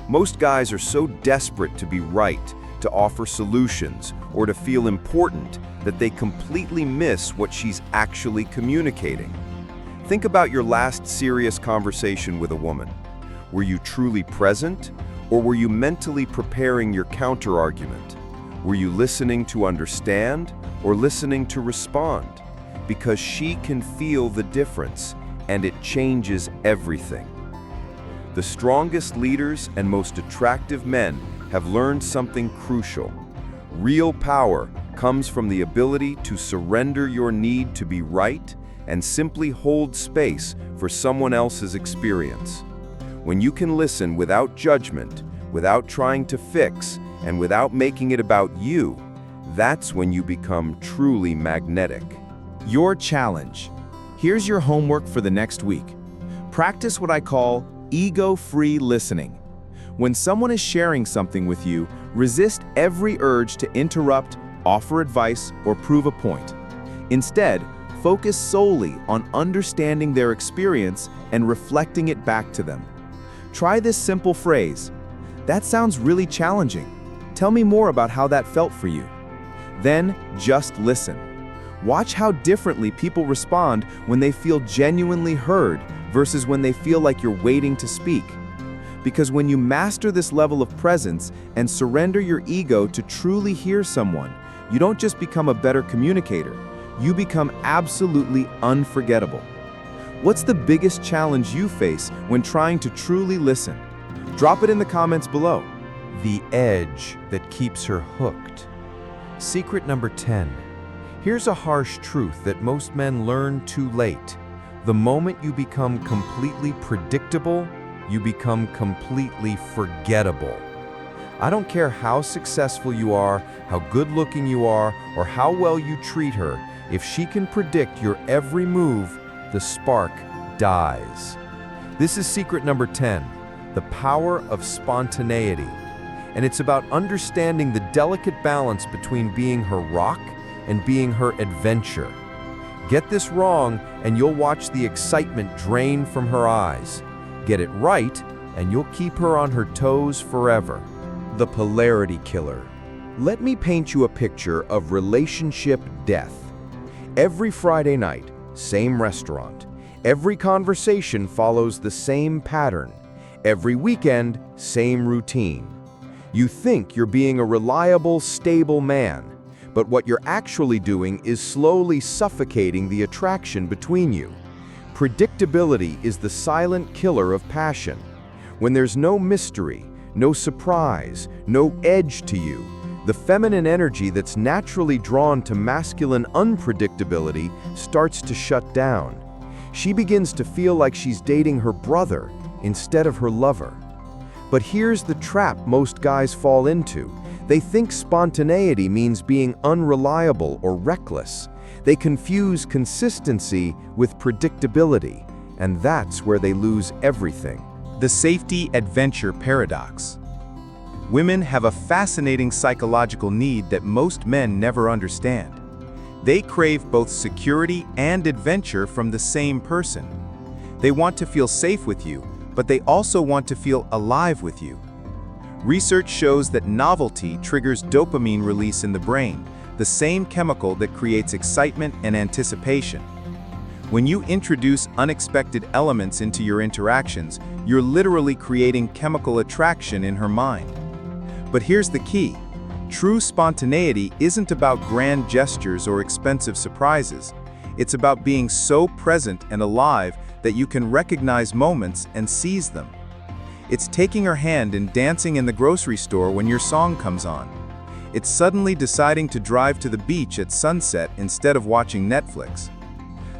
S2: Most guys are so desperate to be right, to offer solutions, or to feel important that they completely miss what she's actually communicating. Think about your last serious conversation with a woman. Were you truly present, or were you mentally preparing your counterargument? Were you listening to understand, or listening to respond? Because she can feel the difference, and it changes everything. The strongest leaders and most attractive men have learned something crucial. Real power comes from the ability to surrender your need to be right and simply hold space for someone else's experience. When you can listen without judgment, without trying to fix, and without making it about you, that's when you become truly magnetic.
S5: Your challenge. Here's your homework for the next week. Practice what I call ego-free listening. When someone is sharing something with you, resist every urge to interrupt, offer advice, or prove a point. Instead, focus solely on understanding their experience and reflecting it back to them. Try this simple phrase: "That sounds really challenging. Tell me more about how that felt for you." Then, just listen. Watch how differently people respond when they feel genuinely heard versus when they feel like you're waiting to speak. Because when you master this level of presence and surrender your ego to truly hear someone, you don't just become a better communicator, you become absolutely unforgettable. What's the biggest challenge you face when trying to truly listen? Drop it in the comments below.
S4: The edge that keeps her hooked. Secret number 10. Here's a harsh truth that most men learn too late. The moment you become completely predictable, you become completely forgettable. I don't care how successful you are, how good-looking you are, or how well you treat her, if she can predict your every move, the spark dies. This is secret number 10, the power of spontaneity. And it's about understanding the delicate balance between being her rock and being her adventure. Get this wrong, and you'll watch the excitement drain from her eyes. Get it right, and you'll keep her on her toes forever.
S2: The polarity killer. Let me paint you a picture of relationship death. Every Friday night, same restaurant. Every conversation follows the same pattern. Every weekend, same routine. You think you're being a reliable, stable man, but what you're actually doing is slowly suffocating the attraction between you. Predictability is the silent killer of passion. When there's no mystery, no surprise, no edge to you, the feminine energy that's naturally drawn to masculine unpredictability starts to shut down. She begins to feel like she's dating her brother instead of her lover. But here's the trap most guys fall into. They think spontaneity means being unreliable or reckless. They confuse consistency with predictability, and that's where they lose everything.
S5: The safety-adventure paradox. Women have a fascinating psychological need that most men never understand. They crave both security and adventure from the same person. They want to feel safe with you, but they also want to feel alive with you. Research shows that novelty triggers dopamine release in the brain, the same chemical that creates excitement and anticipation. When you introduce unexpected elements into your interactions, you're literally creating chemical attraction in her mind. But here's the key. True spontaneity isn't about grand gestures or expensive surprises. It's about being so present and alive that you can recognize moments and seize them. It's taking her hand and dancing in the grocery store when your song comes on. It's suddenly deciding to drive to the beach at sunset instead of watching Netflix.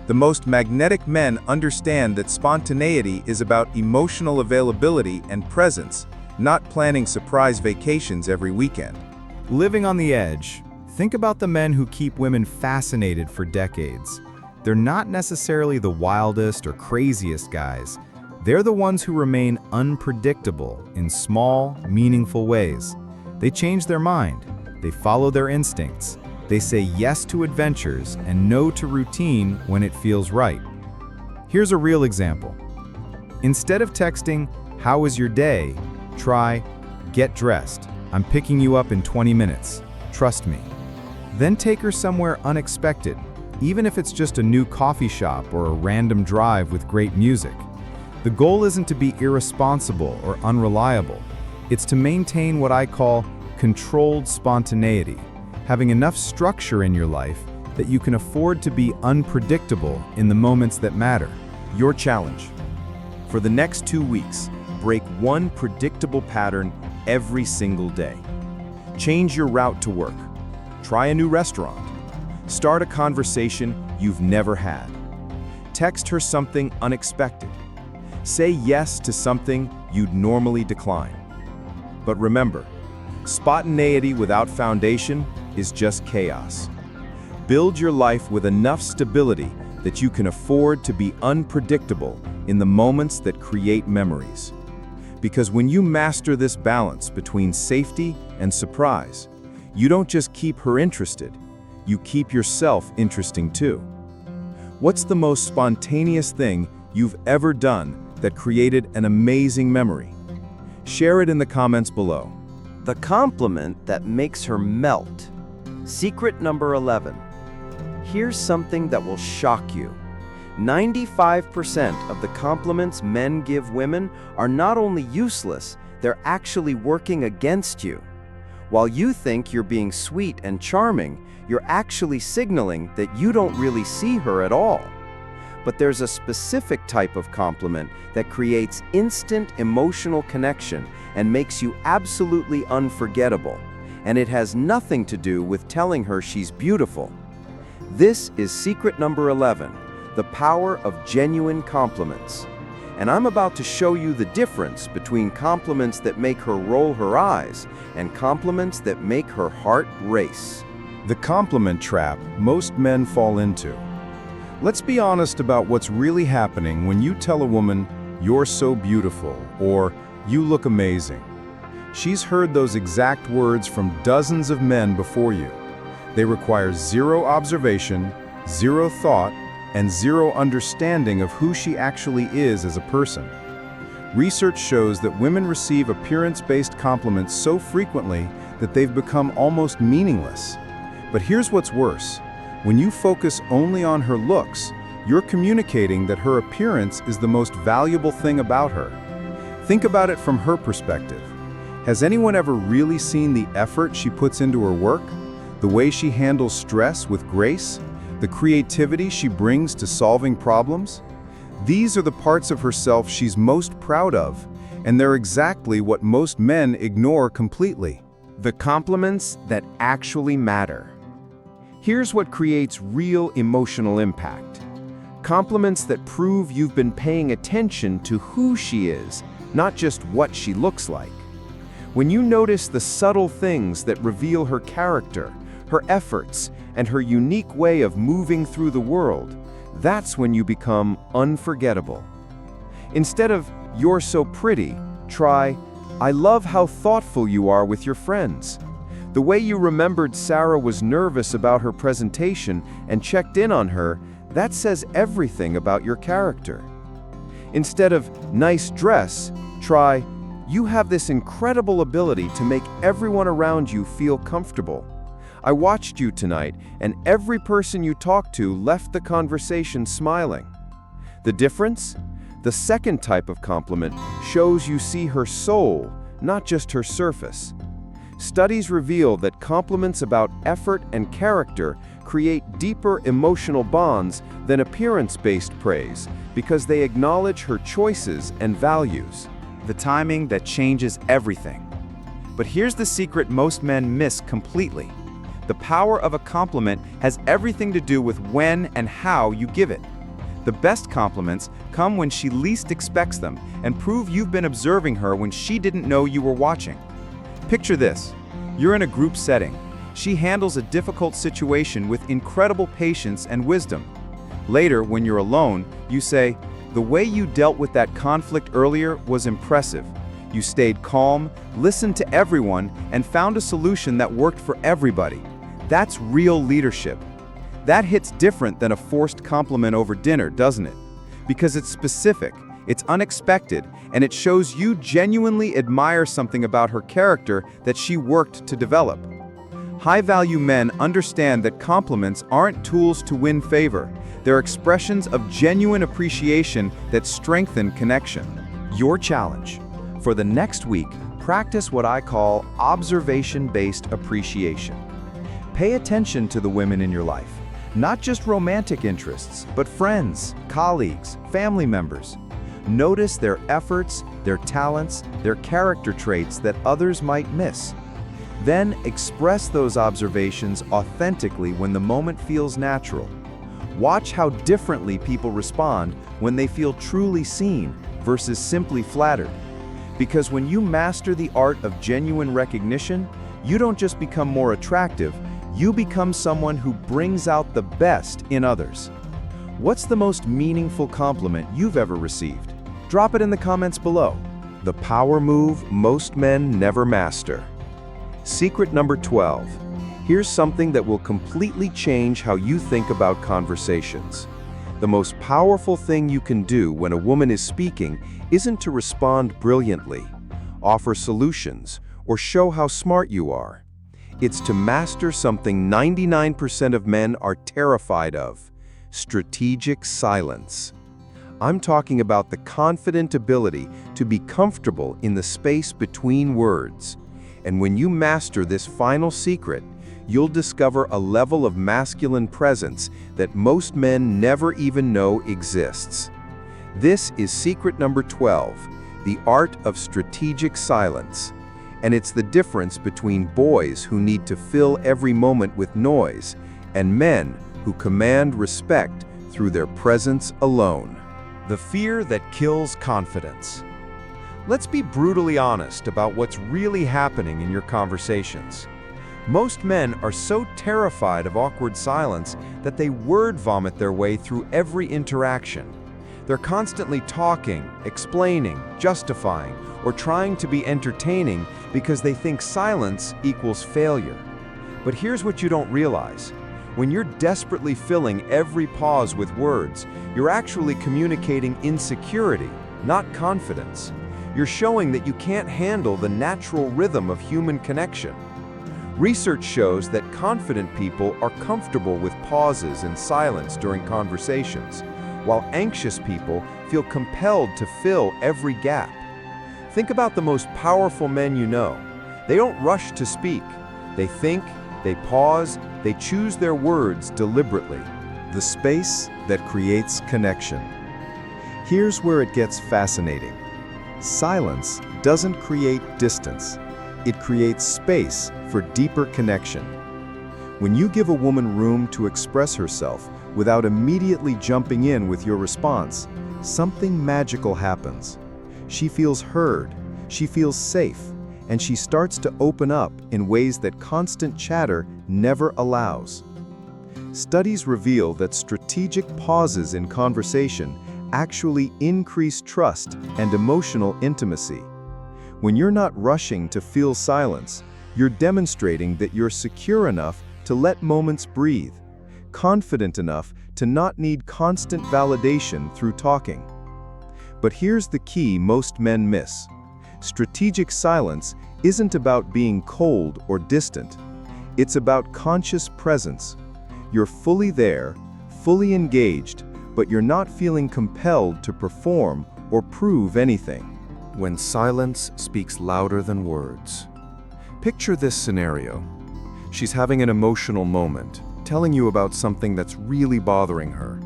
S5: The most magnetic men understand that spontaneity is about emotional availability and presence, not planning surprise vacations every weekend.
S6: Living on the edge. Think about the men who keep women fascinated for decades. They're not necessarily the wildest or craziest guys. They're the ones who remain unpredictable in small, meaningful ways. They change their mind. They follow their instincts. They say yes to adventures and no to routine when it feels right.
S5: Here's a real example. Instead of texting, "How was your day?" try, "Get dressed. I'm picking you up in 20 minutes. Trust me." Then take her somewhere unexpected, even if it's just a new coffee shop or a random drive with great music. The goal isn't to be irresponsible or unreliable. It's to maintain what I call controlled spontaneity, having enough structure in your life that you can afford to be unpredictable in the moments that matter.
S1: Your challenge. For the next 2 weeks, break one predictable pattern every single day. Change your route to work. Try a new restaurant. Start a conversation you've never had. Text her something unexpected. Say yes to something you'd normally decline. But remember, spontaneity without foundation is just chaos. Build your life with enough stability that you can afford to be unpredictable in the moments that create memories. Because when you master this balance between safety and surprise, you don't just keep her interested, you keep yourself interesting too. What's the most spontaneous thing you've ever done that created an amazing memory? Share it in the comments below.
S4: The compliment that makes her melt. Secret number 11. Here's something that will shock you. 95% of the compliments men give women are not only useless, they're actually working against you. While you think you're being sweet and charming, you're actually signaling that you don't really see her at all. But there's a specific type of compliment that creates instant emotional connection and makes you absolutely unforgettable. And it has nothing to do with telling her she's beautiful. This is secret number 11, the power of genuine compliments. And I'm about to show you the difference between compliments that make her roll her eyes and compliments that make her heart race.
S2: The compliment trap most men fall into. Let's be honest about what's really happening when you tell a woman, "You're so beautiful," or "You look amazing." She's heard those exact words from dozens of men before you. They require zero observation, zero thought, and zero understanding of who she actually is as a person. Research shows that women receive appearance-based compliments so frequently that they've become almost meaningless. But here's what's worse. When you focus only on her looks, you're communicating that her appearance is the most valuable thing about her. Think about it from her perspective. Has anyone ever really seen the effort she puts into her work? The way she handles stress with grace? The creativity she brings to solving problems? These are the parts of herself she's most proud of, and they're exactly what most men ignore completely.
S1: The compliments that actually matter. Here's what creates real emotional impact. Compliments that prove you've been paying attention to who she is, not just what she looks like. When you notice the subtle things that reveal her character, her efforts, and her unique way of moving through the world, that's when you become unforgettable. Instead of "You're so pretty," try, "I love how thoughtful you are with your friends." The way you remembered Sarah was nervous about her presentation and checked in on her, that says everything about your character. Instead of "Nice dress," try, "You have this incredible ability to make everyone around you feel comfortable. I watched you tonight, and every person you talked to left the conversation smiling." The difference? The second type of compliment shows you see her soul, not just her surface. Studies reveal that compliments about effort and character create deeper emotional bonds than appearance-based praise because they acknowledge her choices and values.
S7: The timing that changes everything. But here's the secret most men miss completely. The power of a compliment has everything to do with when and how you give it. The best compliments come when she least expects them and prove you've been observing her when she didn't know you were watching. Picture this. You're in a group setting. She handles a difficult situation with incredible patience and wisdom. Later, when you're alone, you say, "The way you dealt with that conflict earlier was impressive. You stayed calm, listened to everyone, and found a solution that worked for everybody." That's real leadership. That hits different than a forced compliment over dinner, doesn't it? Because it's specific, it's unexpected, and it shows you genuinely admire something about her character that she worked to develop. High-value men understand that compliments aren't tools to win favor. They're expressions of genuine appreciation that strengthen connection.
S4: Your challenge. For the next week, practice what I call observation-based appreciation. Pay attention to the women in your life, not just romantic interests, but friends, colleagues, family members. Notice their efforts, their talents, their character traits that others might miss. Then express those observations authentically when the moment feels natural. Watch how differently people respond when they feel truly seen versus simply flattered. Because when you master the art of genuine recognition, you don't just become more attractive, you become someone who brings out the best in others. What's the most meaningful compliment you've ever received? Drop it in the comments below. The power move most men never master. Secret number 12. Here's something that will completely change how you think about conversations. The most powerful thing you can do when a woman is speaking isn't to respond brilliantly, offer solutions, or show how smart you are. It's to master something 99% of men are terrified of: strategic silence. I'm talking about the confident ability to be comfortable in the space between words. And when you master this final secret, you'll discover a level of masculine presence that most men never even know exists. This is secret number 12, the art of strategic silence. And it's the difference between boys who need to fill every moment with noise and men who command respect through their presence alone. The fear that kills confidence. Let's be brutally honest about what's really happening in your conversations. Most men are so terrified of awkward silence that they word vomit their way through every interaction. They're constantly talking, explaining, justifying, or trying to be entertaining because they think silence equals failure. But here's what you don't realize. When you're desperately filling every pause with words, you're actually communicating insecurity, not confidence. You're showing that you can't handle the natural rhythm of human connection. Research shows that confident people are comfortable with pauses and silence during conversations, while anxious people feel compelled to fill every gap. Think about the most powerful men you know. They don't rush to speak. They think, they pause, they choose their words deliberately.
S5: The space that creates connection. Here's where it gets fascinating. Silence doesn't create distance. It creates space for deeper connection. When you give a woman room to express herself without immediately jumping in with your response, something magical happens. She feels heard, she feels safe, and she starts to open up in ways that constant chatter never allows. Studies reveal that strategic pauses in conversation actually increase trust and emotional intimacy. When you're not rushing to feel silence, you're demonstrating that you're secure enough to let moments breathe, confident enough to not need constant validation through talking. But here's the key most men miss. Strategic silence isn't about being cold or distant. It's about conscious presence. You're fully there, fully engaged, but you're not feeling compelled to perform or prove anything.
S2: When silence speaks louder than words. Picture this scenario. She's having an emotional moment, telling you about something that's really bothering her.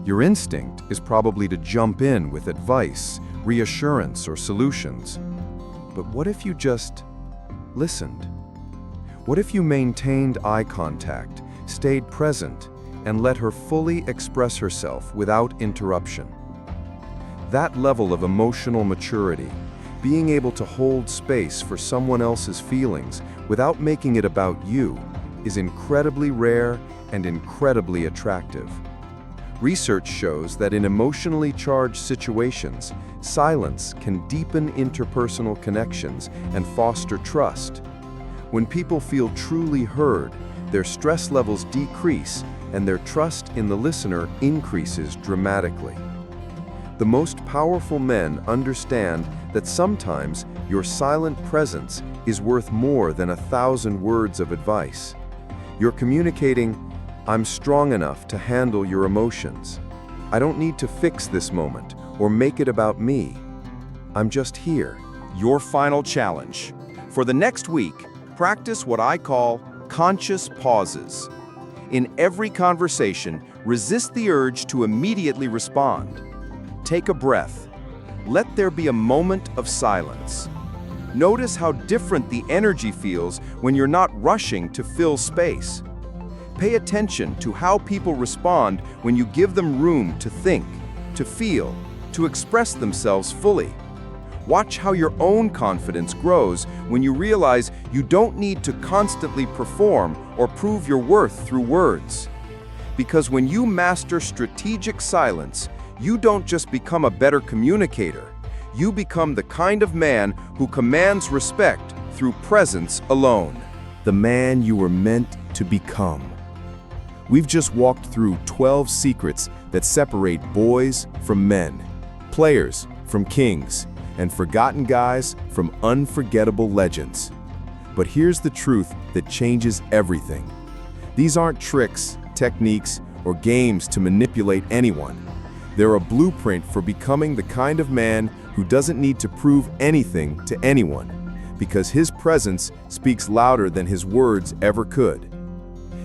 S2: Your instinct is probably to jump in with advice, reassurance, or solutions. But what if you just listened? What if you maintained eye contact, stayed present, and let her fully express herself without interruption? That level of emotional maturity, being able to hold space for someone else's feelings without making it about you, is incredibly rare and incredibly attractive. Research shows that in emotionally charged situations, silence can deepen interpersonal connections and foster trust. When people feel truly heard, their stress levels decrease and their trust in the listener increases dramatically.
S3: The most powerful men understand that sometimes your silent presence is worth more than 1,000 words of advice. You're communicating, "I'm strong enough to handle your emotions. I don't need to fix this moment or make it about me. I'm just here."
S2: Your final challenge. For the next week, practice what I call conscious pauses. In every conversation, resist the urge to immediately respond. Take a breath. Let there be a moment of silence. Notice how different the energy feels when you're not rushing to fill space. Pay attention to how people respond when you give them room to think, to feel, to express themselves fully. Watch how your own confidence grows when you realize you don't need to constantly perform or prove your worth through words. Because when you master strategic silence, you don't just become a better communicator. You become the kind of man who commands respect through presence alone.
S5: The man you were meant to become. We've just walked through 12 secrets that separate boys from men, players from kings, and forgotten guys from unforgettable legends. But here's the truth that changes everything. These aren't tricks, techniques, or games to manipulate anyone. They're a blueprint for becoming the kind of man who doesn't need to prove anything to anyone, because his presence speaks louder than his words ever could.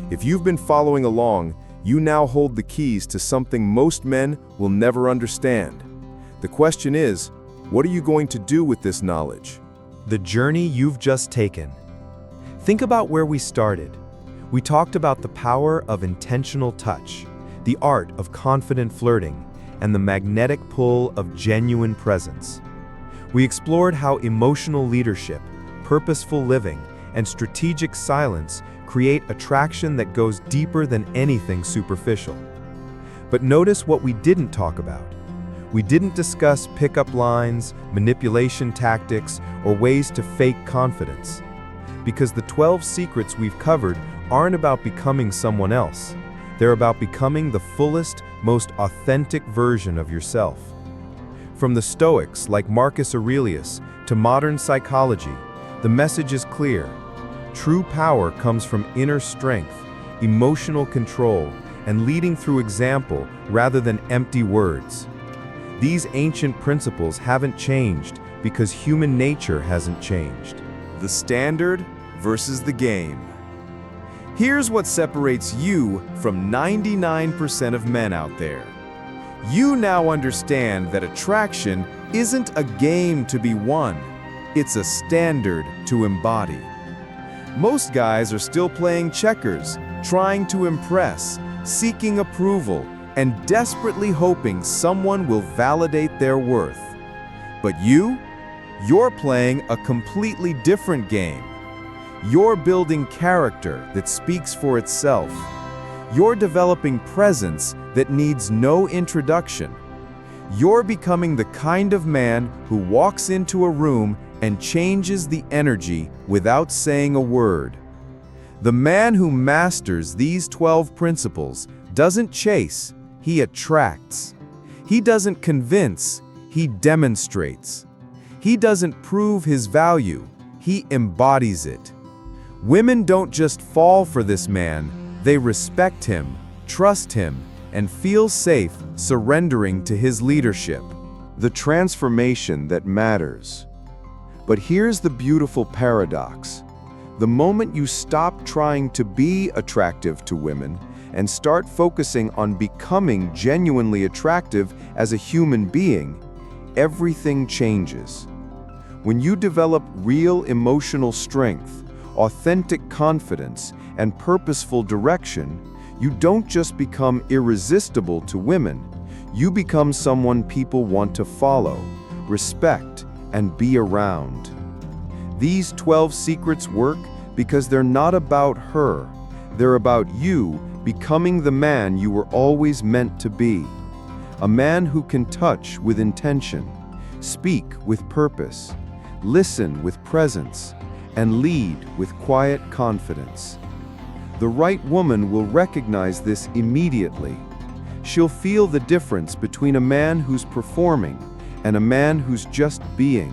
S5: If you've been following along, you now hold the keys to something most men will never understand. The question is, what are you going to do with this knowledge?
S4: The journey you've just taken. Think about where we started. We talked about the power of intentional touch, the art of confident flirting, and the magnetic pull of genuine presence. We explored how emotional leadership, purposeful living, and strategic silence create attraction that goes deeper than anything superficial. But notice what we didn't talk about. We didn't discuss pickup lines, manipulation tactics, or ways to fake confidence. Because the 12 secrets we've covered aren't about becoming someone else. They're about becoming the fullest, most authentic version of yourself. From the Stoics like Marcus Aurelius to modern psychology, the message is clear. True power comes from inner strength, emotional control, and leading through example rather than empty words. These ancient principles haven't changed because human nature hasn't changed.
S2: The standard versus the game. Here's what separates you from 99% of men out there. You now understand that attraction isn't a game to be won. It's a standard to embody. Most guys are still playing checkers, trying to impress, seeking approval, and desperately hoping someone will validate their worth. But you're playing a completely different game. You're building character that speaks for itself. You're developing presence that needs no introduction. You're becoming the kind of man who walks into a room and changes the energy without saying a word. The man who masters these 12 principles doesn't chase, he attracts. He doesn't convince, he demonstrates. He doesn't prove his value, he embodies it. Women don't just fall for this man, they respect him, trust him, and feel safe surrendering to his leadership.
S1: The transformation that matters. But here's the beautiful paradox. The moment you stop trying to be attractive to women and start focusing on becoming genuinely attractive as a human being, everything changes. When you develop real emotional strength, authentic confidence, and purposeful direction, you don't just become irresistible to women, you become someone people want to follow, respect, and be around. These 12 secrets work because they're not about her. They're about you becoming the man you were always meant to be. A man who can touch with intention, speak with purpose, listen with presence, and lead with quiet confidence. The right woman will recognize this immediately.
S2: She'll feel the difference between a man who's performing and a man who's just being,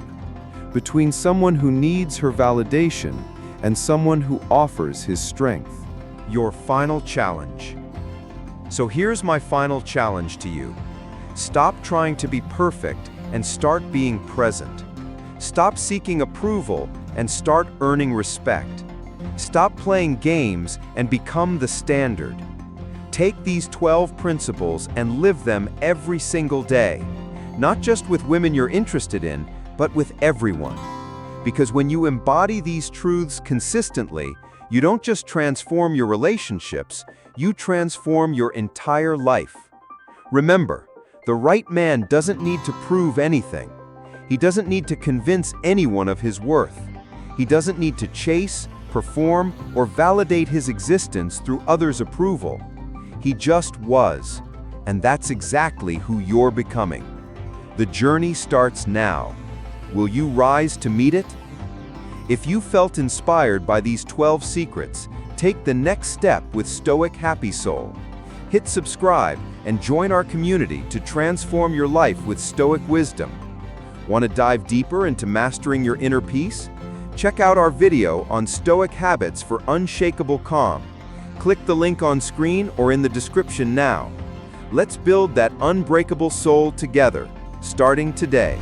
S2: between someone who needs her validation and someone who offers his strength.
S4: Your final challenge. So here's my final challenge to you. Stop trying to be perfect and start being present. Stop seeking approval and start earning respect. Stop playing games and become the standard. Take these 12 principles and live them every single day, not just with women you're interested in, but with everyone. Because when you embody these truths consistently, you don't just transform your relationships, you transform your entire life. Remember, the right man doesn't need to prove anything. He doesn't need to convince anyone of his worth. He doesn't need to chase, perform, or validate his existence through others' approval. He just was, and that's exactly who you're becoming. The journey starts now. Will you rise to meet it? If you felt inspired by these 12 secrets, take the next step with Stoic Happy Soul. Hit subscribe and join our community to transform your life with Stoic wisdom. Want to dive deeper into mastering your inner peace? Check out our video on Stoic habits for unshakable calm. Click the link on screen or in the description now. Let's build that unbreakable soul together, starting today.